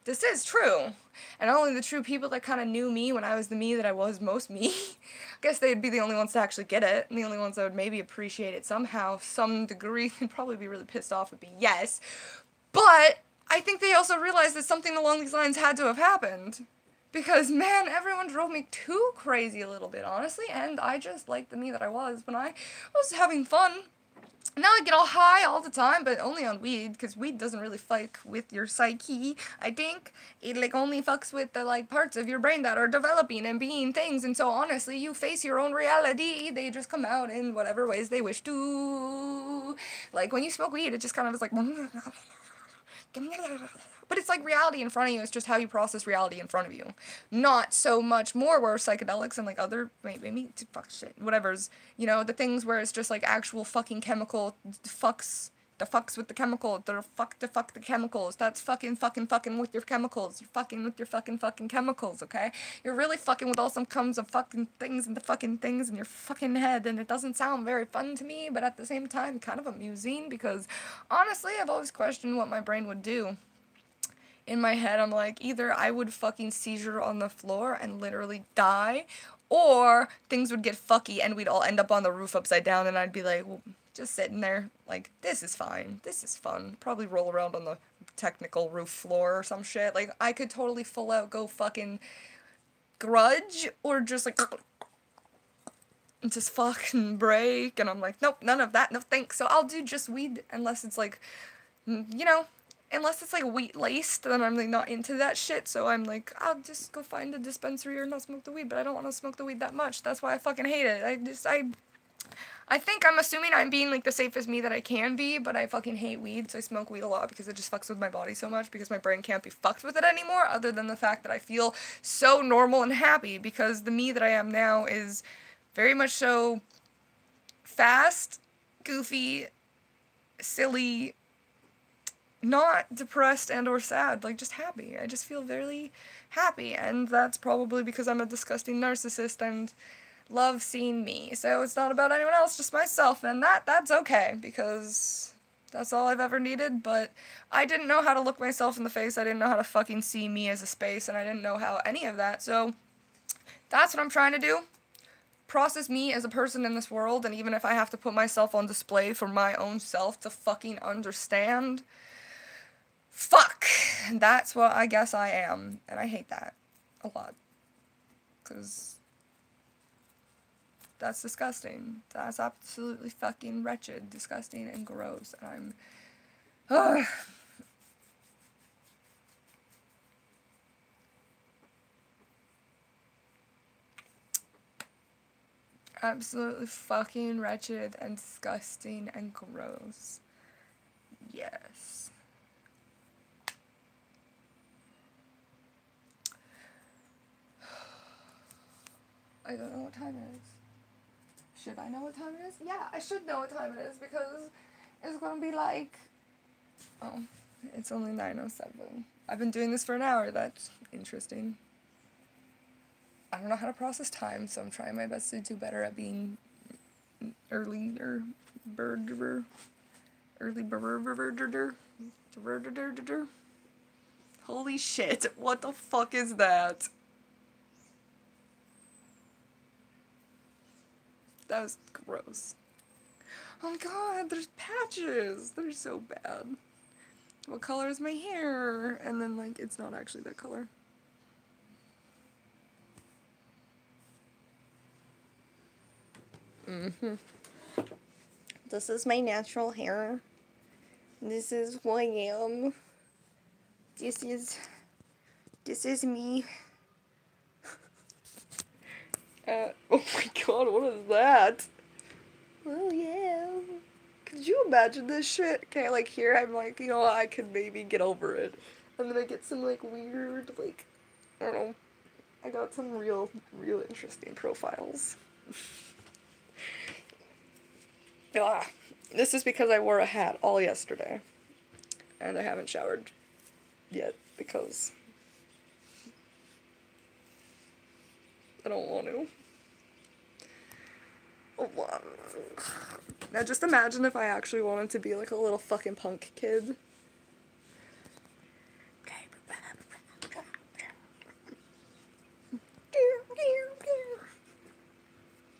[SPEAKER 2] This is true. And only the true people that kind of knew me when I was the me that I was most me. I guess they'd be the only ones to actually get it. And the only ones that would maybe appreciate it somehow, some degree. They'd probably be really pissed off at me. Yes. But I think they also realized that something along these lines had to have happened. Because, man, everyone drove me too crazy a little bit, honestly, and I just liked the me that I was when I was having fun. Now I get all high all the time, but only on weed, because weed doesn't really fuck with your psyche, I think. It, like, only fucks with the, like, parts of your brain that are developing and being things, and so, honestly, you face your own reality. They just come out in whatever ways they wish to. Like, when you smoke weed, it just kind of is like... But it's like reality in front of you. It's just how you process reality in front of you. Not so much more where psychedelics and like other, maybe, fuck shit, whatever's, you know, the things where it's just like actual fucking chemical fucks with the chemical, the fuck the chemicals. That's fucking with your chemicals. You're fucking with your fucking chemicals, okay? You're really fucking with all some comes of fucking things and the fucking things in your fucking head, and it doesn't sound very fun to me, but at the same time, kind of amusing, because honestly, I've always questioned what my brain would do. In my head, I'm like, either I would fucking seizure on the floor and literally die, or things would get fucky and we'd all end up on the roof upside down, and I'd be like, well, just sitting there, like, this is fine, this is fun, probably roll around on the technical roof floor or some shit. Like, I could totally full out go fucking grudge, or just like, and just fucking break, and I'm like, nope, none of that, no thanks. So I'll do just weed, unless it's like, you know, unless it's like wheat laced, then I'm like not into that shit, so I'm like, I'll just go find a dispensary or not smoke the weed, but I don't want to smoke the weed that much. That's why I fucking hate it. I think I'm assuming I'm being, like, the safest me that I can be, but I fucking hate weed, so I smoke weed a lot because it just fucks with my body so much, because my brain can't be fucked with it anymore, other than the fact that I feel so normal and happy, because the me that I am now is very much so fast, goofy, silly, not depressed and or sad, like, just happy. I just feel very happy, and that's probably because I'm a disgusting narcissist and love seeing me. So it's not about anyone else, just myself, and that's okay, because that's all I've ever needed. But I didn't know how to look myself in the face. I didn't know how to fucking see me as a space, and I didn't know how any of that. So that's what I'm trying to do. Process me as a person in this world, and even if I have to put myself on display for my own self to fucking understand, fuck, that's what I guess I am, and I hate that a lot, because that's disgusting. That's absolutely fucking wretched, disgusting, and gross. And I'm... absolutely fucking wretched and disgusting and gross. Yes. I don't know what time it is. Should I know what time it is? Yeah, I should know what time it is, because it's gonna be like... Oh, it's only 9:07. I've been doing this for an hour. That's interesting. I don't know how to process time, so I'm trying my best to do better at being early bird. Holy shit, what the fuck is that? That was gross. Oh my god, there's patches. They're so bad. What color is my hair? And then, like, it's not actually that color. This is my natural hair. This is who I am. This is me. Oh my god, what is that? Oh yeah. Could you imagine this shit? Okay, like, here I'm like, you know, I could maybe get over it. And then I get some, like, weird, like, I don't know. I got some real interesting profiles. This is because I wore a hat all yesterday. And I haven't showered yet, because I don't want to. Now just imagine if I actually wanted to be like a little fucking punk kid.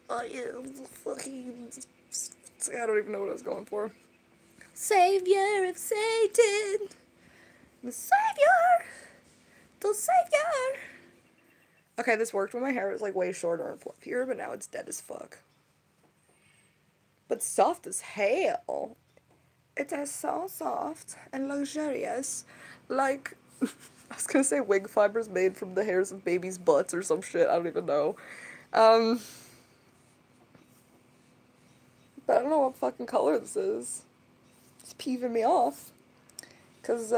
[SPEAKER 2] I am fucking... I don't even know what I was going for. Savior of Satan! The Savior! The Savior! Okay, this worked when my hair was, like, way shorter and fluffier, but now it's dead as fuck. But soft as hell. It is so soft and luxurious. Like, I was gonna say wig fibers made from the hairs of babies' butts or some shit, I don't even know. But I don't know what fucking color this is. It's peeving me off. Cause,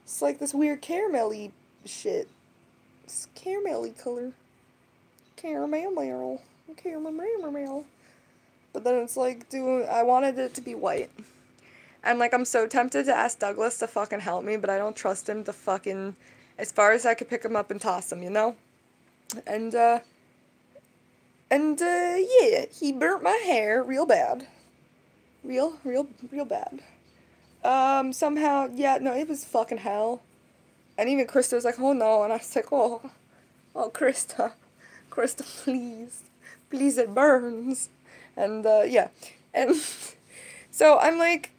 [SPEAKER 2] it's like this weird caramelly shit. It's caramelly color. Caramel. But then it's like, I wanted it to be white. And, like, I'm so tempted to ask Douglas to fucking help me, but I don't trust him to fucking, as far as I could pick him up and toss him, you know? And, yeah, he burnt my hair real bad. Real bad. Somehow, yeah, no, it was fucking hell. And even Krista was like, oh no, and I was like, oh, Krista, please, it burns. And, yeah, and so I'm like,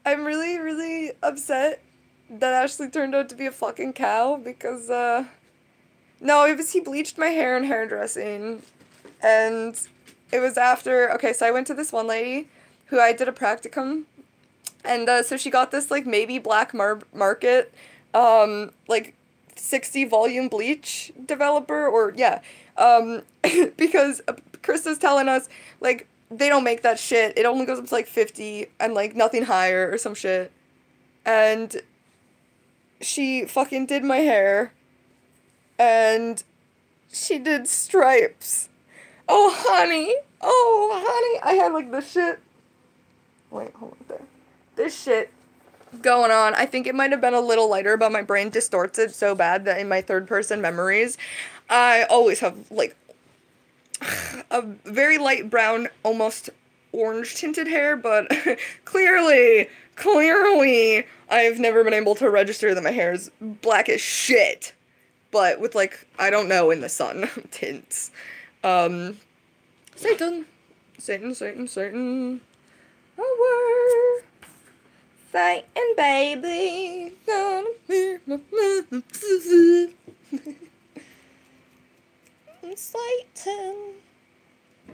[SPEAKER 2] I'm really upset that Ashley turned out to be a fucking cow, because, no, it was he bleached my hair in hairdressing, and it was after, okay, so I went to this one lady who I did a practicum, and, so she got this, like, maybe black market, like, 60 volume bleach developer, or, yeah, Because Krista's telling us, like, they don't make that shit. It only goes up to, like, 50 and, like, nothing higher or some shit. And she fucking did my hair. And she did stripes. Oh, honey. Oh, honey. I had, like, this shit. Wait, hold on there. This shit going on. I think it might have been a little lighter, but my brain distorts it so bad that in my third-person memories, I always have, like, a very light brown, almost orange-tinted hair, but clearly, I've never been able to register that my hair is black as shit. But with, like, I don't know, in the sun tints. Satan. Oh, Satan, baby. Gonna be Satan.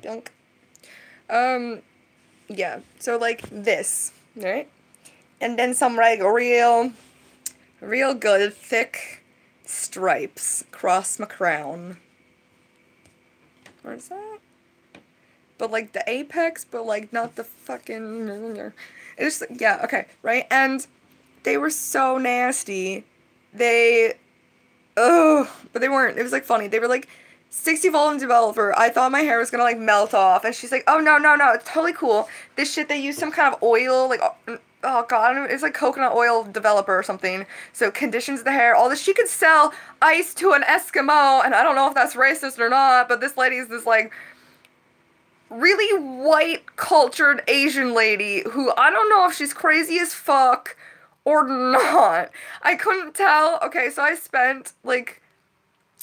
[SPEAKER 2] Dunk. Yeah. So, like, this, right? And then some, like, real good, thick stripes across my crown. Where's that? But, like, the apex, but, like, not the fucking... It's, yeah, okay, right? And they were so nasty. But they weren't. It was, like, funny. They were, like, 60 volume developer. I thought my hair was gonna, like, melt off. And she's like, oh, no, it's totally cool. This shit, they use some kind of oil, like, oh, God, it's like coconut oil developer or something. So it conditions the hair. All this. She could sell ice to an Eskimo, and I don't know if that's racist or not, but this lady's this, like, really white, cultured Asian lady who I don't know if she's crazy as fuck or not. I couldn't tell. Okay, so I spent, like,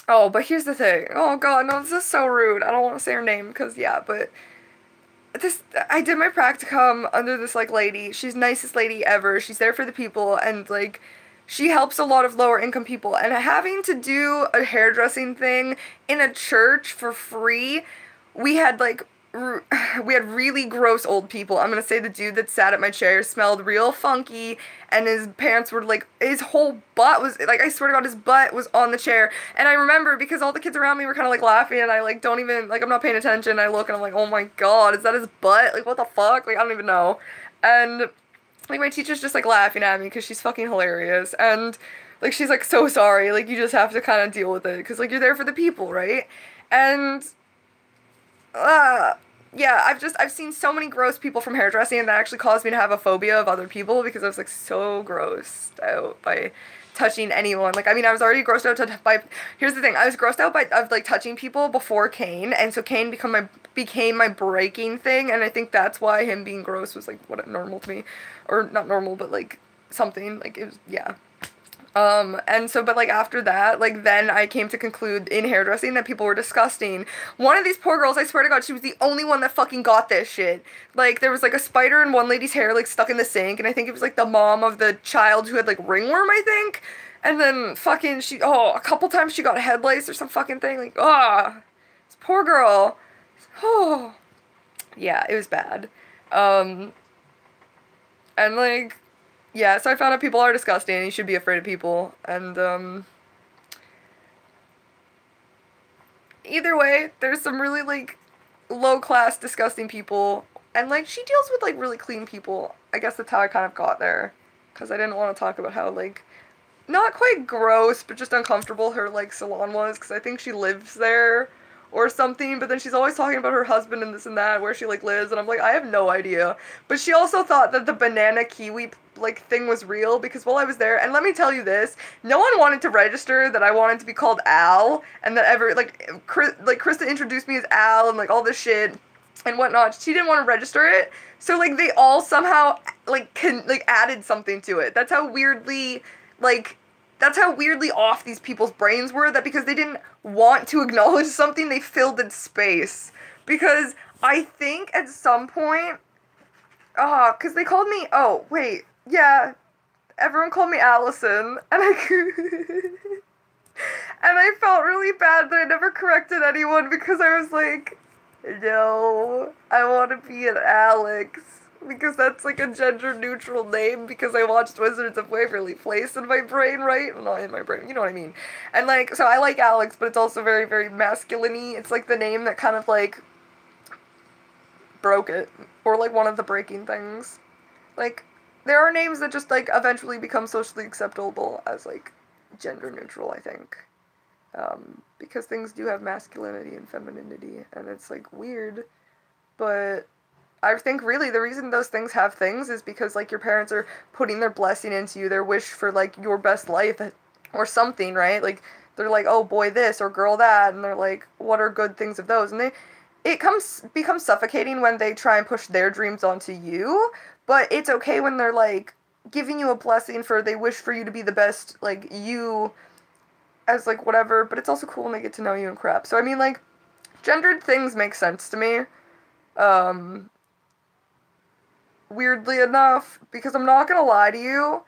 [SPEAKER 2] oh, but here's the thing. Oh, God, no, this is so rude. I don't want to say her name, because, yeah, but I did my practicum under this, like, lady. She's the nicest lady ever. She's there for the people, and, like, she helps a lot of lower income people, and having to do a hairdressing thing in a church for free, we had, like, really gross old people. I'm gonna say the dude that sat at my chair smelled real funky, and his pants were, like, his whole butt was, like, I swear to God, his butt was on the chair. And I remember, because all the kids around me were kind of, like, laughing, and I, like, don't even, like, I'm not paying attention. I look, and I'm like, oh my God, is that his butt? Like, what the fuck? Like, I don't even know. And, like, my teacher's just, like, laughing at me, because she's fucking hilarious. And, like, she's, like, so sorry. Like, you just have to kind of deal with it, because, like, you're there for the people, right? And yeah, I've seen so many gross people from hairdressing, and that actually caused me to have a phobia of other people, because I was, like, so grossed out by touching anyone. Like, I mean, I was already grossed out by, here's the thing, I was grossed out of, like, touching people before Kane, and so Kane became my breaking thing, and I think that's why him being gross was, like, what, normal to me, or not normal, but, like, something, like, it was, yeah. And so, but, like, after that, like, then I came to conclude in hairdressing that people were disgusting. One of these poor girls, I swear to God, she was the only one that fucking got this shit. Like, there was, like, a spider in one lady's hair, like, stuck in the sink, and I think it was, like, the mom of the child who had, like, ringworm, I think. And then fucking a couple times she got head lice or some fucking thing, like, this poor girl. Oh, yeah, it was bad. And, like, yeah, so I found out people are disgusting, and you should be afraid of people, and, either way, there's some really, like, low-class, disgusting people, and, like, she deals with, like, really clean people. I guess that's how I kind of got there, because I didn't want to talk about how, like, not quite gross, but just uncomfortable her, like, salon was, because I think she lives there, or something, but then she's always talking about her husband and this and that, where she, like, lives, and I'm like, I have no idea. But she also thought that the banana kiwi, like, thing was real, because while I was there, and let me tell you this, no one wanted to register that I wanted to be called Al, and that Krista introduced me as Al, and, like, all this shit, and whatnot. She didn't want to register it, so, like, they all somehow, like, added something to it. That's how weirdly off these people's brains were, that because they didn't want to acknowledge something, they filled in space. Because I think at some point, because they called me, everyone called me Allison, and I felt really bad that I never corrected anyone, because I was like, no, I want to be an Alex. because that's like a gender neutral name because I watched Wizards of Waverly Place in my brain, right? Not in my brain, you know what I mean. And like, so I like Alex, but it's also very, very masculine-y. It's like the name that kind of like broke it. Or like one of the breaking things. Like, there are names that just like eventually become socially acceptable as like gender neutral, I think. Because things do have masculinity and femininity, and it's like weird, but I think really the reason those things have things is because like your parents are putting their blessing into you, their wish for like your best life or something, right? Like they're like, oh boy this or girl that, and they're like, what are good things of those? And becomes suffocating when they try and push their dreams onto you, but it's okay when they're like giving you a blessing for they wish for you to be the best like you as like whatever, but it's also cool when they get to know you and crap. So I mean like gendered things make sense to me. Weirdly enough, because I'm not gonna lie to you,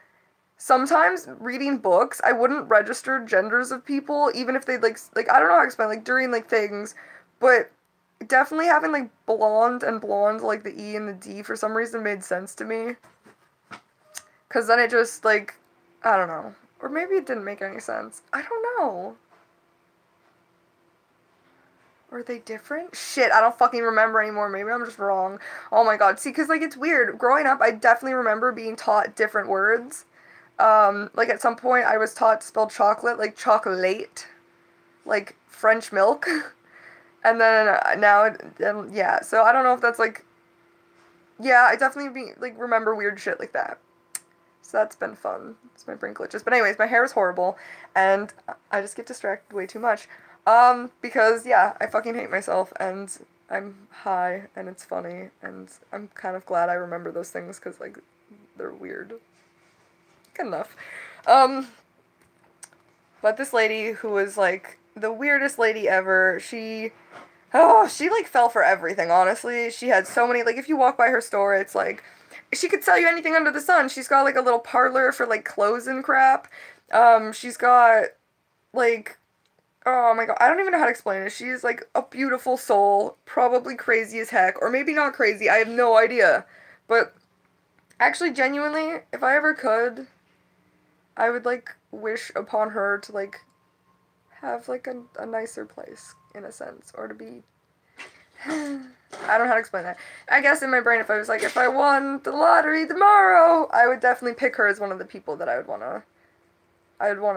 [SPEAKER 2] sometimes reading books, I wouldn't register genders of people, even if they'd like I don't know how to explain, like during like things, but definitely having like blonde and blonde, like the E and the D for some reason made sense to me. Cause then it just like, I don't know. Or maybe it didn't make any sense. I don't know. Were they different? Shit, I don't fucking remember anymore. Maybe I'm just wrong. Oh my god. See, because, like, it's weird. Growing up, I definitely remember being taught different words. Like, at some point, I was taught to spell chocolate, like, chocolate. Like, French milk. And then, now, yeah. So, I don't know if that's, like... Yeah, I definitely, remember weird shit like that. So that's been fun. It's my brain glitches. But anyways, my hair is horrible. And I just get distracted way too much. Because, yeah, I fucking hate myself, and I'm high, and it's funny, and I'm kind of glad I remember those things, because, like, they're weird. Good enough. But this lady, who was, like, the weirdest lady ever, she, like, fell for everything, honestly. She had so many, like, if you walk by her store, it's, like, she could sell you anything under the sun. She's got, like, a little parlor for, like, clothes and crap. She's got, like... Oh my god, I don't even know how to explain it. She's like a beautiful soul, probably crazy as heck, or maybe not crazy, I have no idea. But actually, genuinely, if I ever could, I would like wish upon her to like have like a nicer place, in a sense, or to be... I don't know how to explain that. I guess in my brain, if I was like, if I won the lottery tomorrow, I would definitely pick her as one of the people that I would wanna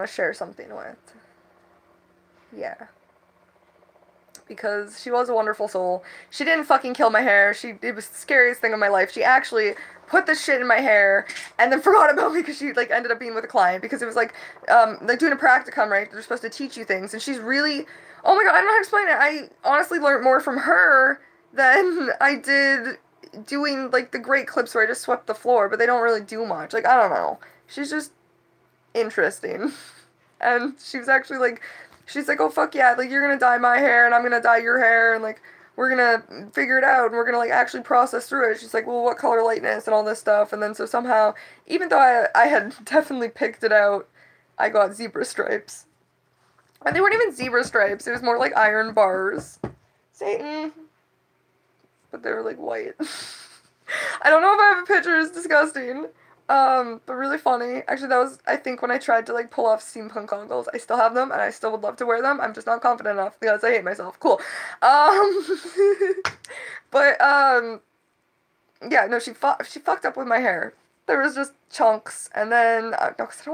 [SPEAKER 2] share something with. Yeah. Because she was a wonderful soul. She didn't fucking kill my hair. It was the scariest thing of my life. She actually put this shit in my hair and then forgot about me because she, like, ended up being with a client because it was, like doing a practicum, right? They're supposed to teach you things. And she's really... Oh my god, I don't know how to explain it. I honestly learned more from her than I did doing, like, the great clips where I just swept the floor, but they don't really do much. Like, I don't know. She's just interesting. And she was actually, like... She's like, oh, fuck yeah, like, you're gonna dye my hair, and I'm gonna dye your hair, and, like, we're gonna figure it out, and we're gonna, like, actually process through it. She's like, well, what color lightness, and all this stuff, and then so somehow, even though I had definitely picked it out, I got zebra stripes. And they weren't even zebra stripes, it was more like iron bars. Satan. But they were, like, white. I don't know if I have a picture, it's disgusting. But really funny. Actually, that was, I think, when I tried to, like, pull off steampunk goggles. I still have them, and I still would love to wear them. I'm just not confident enough, because I hate myself. Cool. But, yeah, no, she fucked up with my hair. There was just chunks, and then, no, because I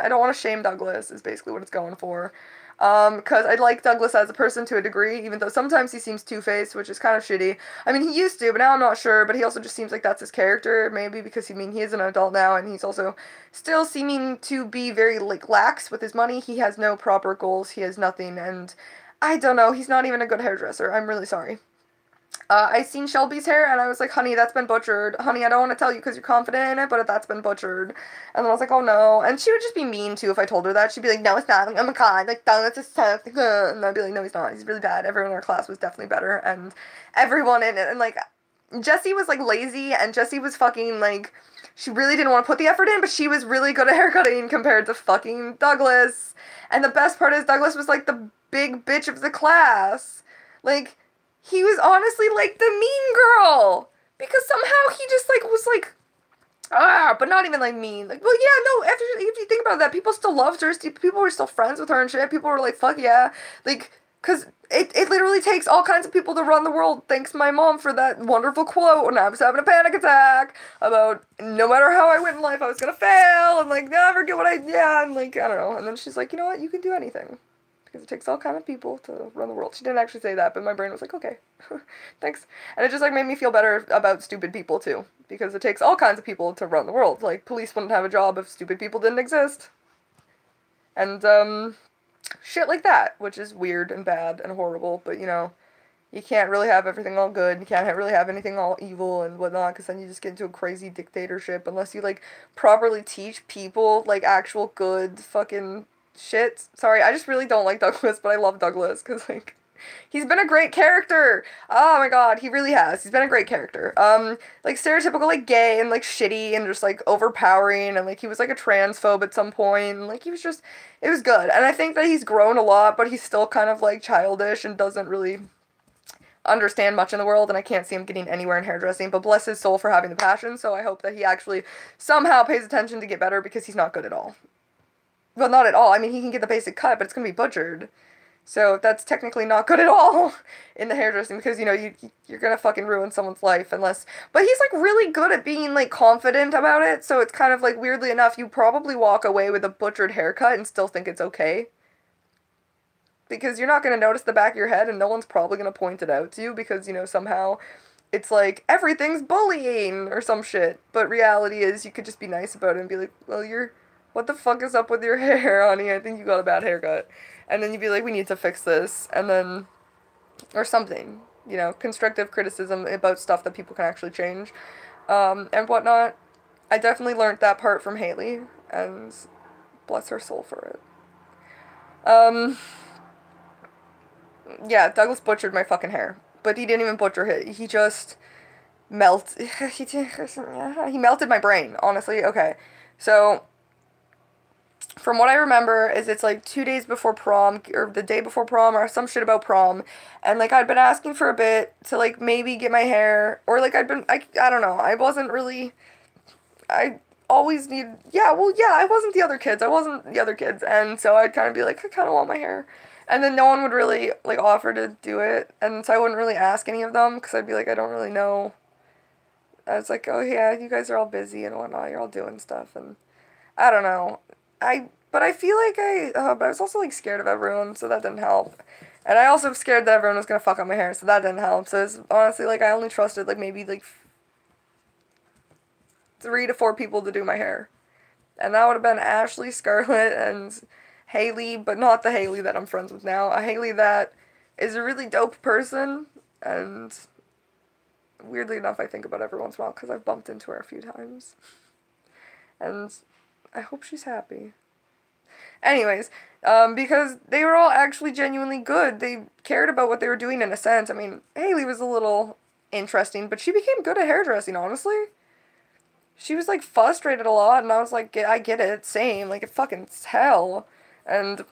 [SPEAKER 2] don't want to shame Douglas, is basically what it's going for. Because I like Douglas as a person to a degree, even though sometimes he seems two-faced, which is kind of shitty. I mean, he used to, but now I'm not sure, but he also just seems like that's his character, maybe because, I mean, he is an adult now, and he's also still seeming to be very, like, lax with his money. He has no proper goals, he has nothing, and I don't know, he's not even a good hairdresser. I'm really sorry. I seen Shelby's hair, and I was like, honey, that's been butchered. Honey, I don't want to tell you because you're confident in it, but that's been butchered. And then I was like, oh no. And she would just be mean, too, if I told her that. She'd be like, no, it's not. Oh my god, like, that's just tough. And I'd be like, no, he's not. He's really bad. Everyone in our class was definitely better. And everyone in it, and, like, Jessie was, like, lazy, and Jessie was fucking, like, she really didn't want to put the effort in, but she was really good at haircutting compared to fucking Douglas. And the best part is Douglas was, like, the big bitch of the class. Like... He was honestly like the mean girl. because somehow he just, like, was, like, but not even, like, mean. Like, well, yeah, no, after, if you think about that, people still loved her, people were still friends with her and shit, people were like, fuck yeah, like, because it literally takes all kinds of people to run the world. Thanks my mom for that wonderful quote when I was having a panic attack about no matter how I went in life, I was gonna fail, and, like, never get what yeah, and, like, I don't know, and then she's like, you know what, you can do anything. Because it takes all kind of people to run the world. She didn't actually say that, but my brain was like, okay, thanks. And it just, like, made me feel better about stupid people, too. Because it takes all kinds of people to run the world. Like, police wouldn't have a job if stupid people didn't exist. And, shit like that, which is weird and bad and horrible, but, you know, you can't really have everything all good. You can't really have anything all evil and whatnot, because then you just get into a crazy dictatorship unless you, like, properly teach people, like, actual good fucking shit. Sorry, I just really don't like Douglas, but I love Douglas, because, like, he's been a great character. Oh my god, he really has. He's been a great character. Like, stereotypical, like, gay and, like, shitty and just, like, overpowering, and, like, he was, like, a transphobe at some point, and, like, he was just, it was good. And I think that he's grown a lot, but he's still kind of, like, childish and doesn't really understand much in the world, and I can't see him getting anywhere in hairdressing, but bless his soul for having the passion, so I hope that he actually somehow pays attention to get better, because he's not good at all. Well, not at all. I mean, he can get the basic cut, but it's going to be butchered. So that's technically not good at all in the hairdressing, because, you know, you're going to fucking ruin someone's life unless... But he's, like, really good at being, like, confident about it, so it's kind of, like, weirdly enough, you probably walk away with a butchered haircut and still think it's okay. Because you're not going to notice the back of your head, and no one's probably going to point it out to you, because, you know, somehow it's like, everything's bullying or some shit. But reality is, you could just be nice about it and be like, well, what the fuck is up with your hair, honey? I think you got a bad haircut. And then you'd be like, we need to fix this. And then, or something, you know, constructive criticism about stuff that people can actually change, and whatnot. I definitely learned that part from Haley, and bless her soul for it. Yeah, Douglas butchered my fucking hair. But he didn't even butcher it. He just he melted my brain, honestly. Okay. So, from what I remember is it's like 2 days before prom, or the day before prom, or some shit about prom, and, like, I'd been asking for a bit to, like, maybe get my hair, or, like, I don't know, I wasn't really, I always need, yeah, well, yeah, I wasn't the other kids, and so I'd kind of be like, I kind of want my hair, and then no one would really, like, offer to do it, and so I wouldn't really ask any of them, because I'd be like, I don't really know. I was like, oh yeah, you guys are all busy and whatnot, you're all doing stuff, and I don't know. But I feel like but I was also, like, scared of everyone, so that didn't help. And I also was scared that everyone was gonna fuck up my hair, so that didn't help. So it's honestly, like, I only trusted, like, maybe, like, 3 to 4 people to do my hair. And that would have been Ashley, Scarlett, and Haley, but not the Haley that I'm friends with now. A Haley that is a really dope person, and weirdly enough, I think about every once in a while, because I've bumped into her a few times. And I hope she's happy. Anyways, because they were all actually genuinely good. They cared about what they were doing in a sense. I mean, Haley was a little interesting, but she became good at hairdressing, honestly. She was, like, frustrated a lot, and I was like, I get it, same, like, it fucking hell. And,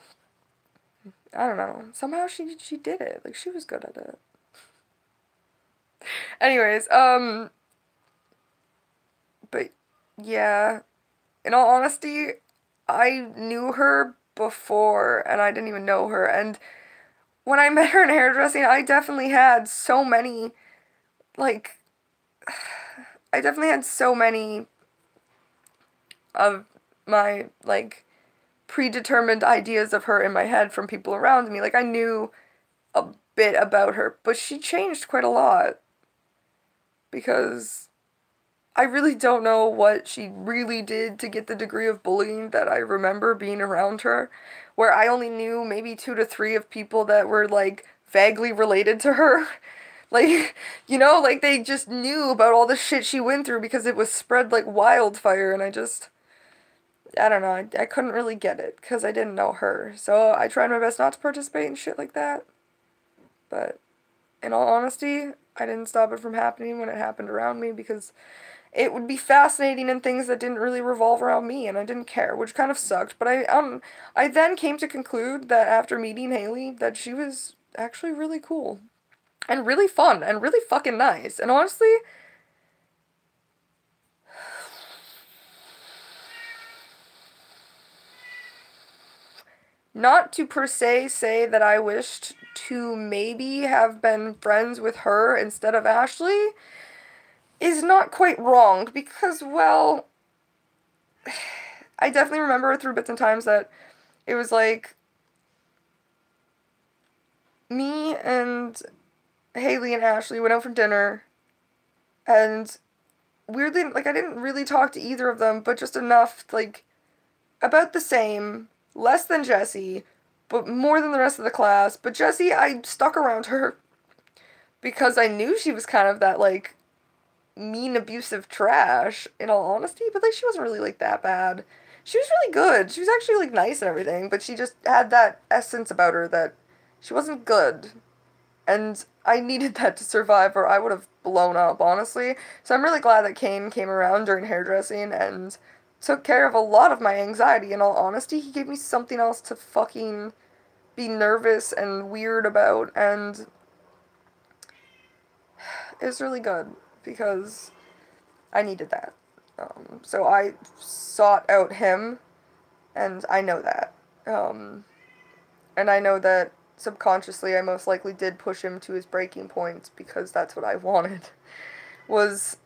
[SPEAKER 2] I don't know, somehow she did it. Like, she was good at it. Anyways, but, yeah, in all honesty, I knew her before, and I didn't even know her, and when I met her in hairdressing, I definitely had so many, like, of my, like, predetermined ideas of her in my head from people around me. Like, I knew a bit about her, but she changed quite a lot, because I really don't know what she really did to get the degree of bullying that I remember being around her, where I only knew maybe 2 to 3 of people that were, like, vaguely related to her. Like, you know, like, they just knew about all the shit she went through because it was spread like wildfire, and I don't know, I couldn't really get it, because I didn't know her, so I tried my best not to participate in shit like that, but in all honesty, I didn't stop it from happening when it happened around me, because it would be fascinating in things that didn't really revolve around me, and I didn't care, which kind of sucked, but I then came to conclude that after meeting Haley, that she was actually really cool, and really fun, and really fucking nice, and honestly, not to per se say that I wished to maybe have been friends with her instead of Ashley is not quite wrong because, well, I definitely remember through bits and times that it was like me and Haley and Ashley went out for dinner, and weirdly, like, I didn't really talk to either of them, but just enough, like, about the same, less than Jessie, but more than the rest of the class. But Jessie, I stuck around her because I knew she was kind of that, like, mean, abusive trash, in all honesty, but, like, she wasn't really, like, that bad. She was really good. She was actually, like, nice and everything, but she just had that essence about her that she wasn't good. And I needed that to survive, or I would have blown up, honestly. So I'm really glad that Kane came around during hairdressing and took care of a lot of my anxiety, in all honesty. He gave me something else to fucking be nervous and weird about, and it was really good because I needed that. So I sought out him, and I know that. And I know that subconsciously I most likely did push him to his breaking point because that's what I wanted, was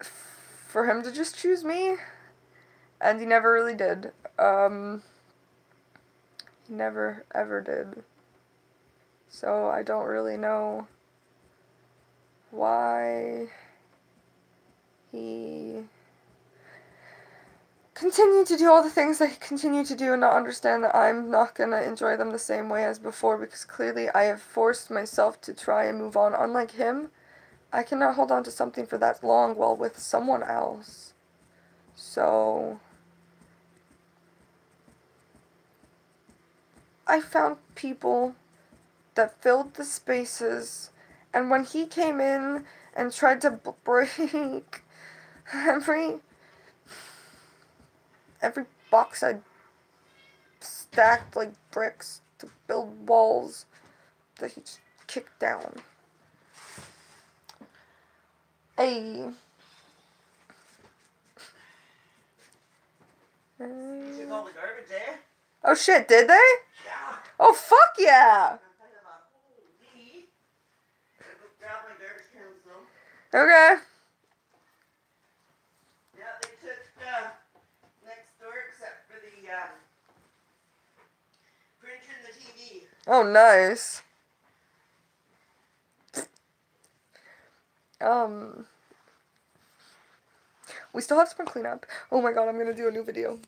[SPEAKER 2] for him to just choose me, and he never really did. He never ever did. So I don't really know why he continued to do all the things that he continued to do and not understand that I'm not gonna enjoy them the same way as before, because clearly I have forced myself to try and move on. Unlike him, I cannot hold on to something for that long while with someone else. So I found people that filled the spaces, and when he came in and tried to break every box I stacked like bricks to build walls that he just kicked down. Hey.
[SPEAKER 3] You took all the garbage, eh?
[SPEAKER 2] Oh shit, did they?
[SPEAKER 3] Yeah.
[SPEAKER 2] Oh fuck yeah!
[SPEAKER 3] Grab my garbage cans though.
[SPEAKER 2] Okay.
[SPEAKER 3] Yeah, they took next door except for the printer and the TV.
[SPEAKER 2] Oh nice. We still have some cleanup. Oh my god, I'm gonna do a new video.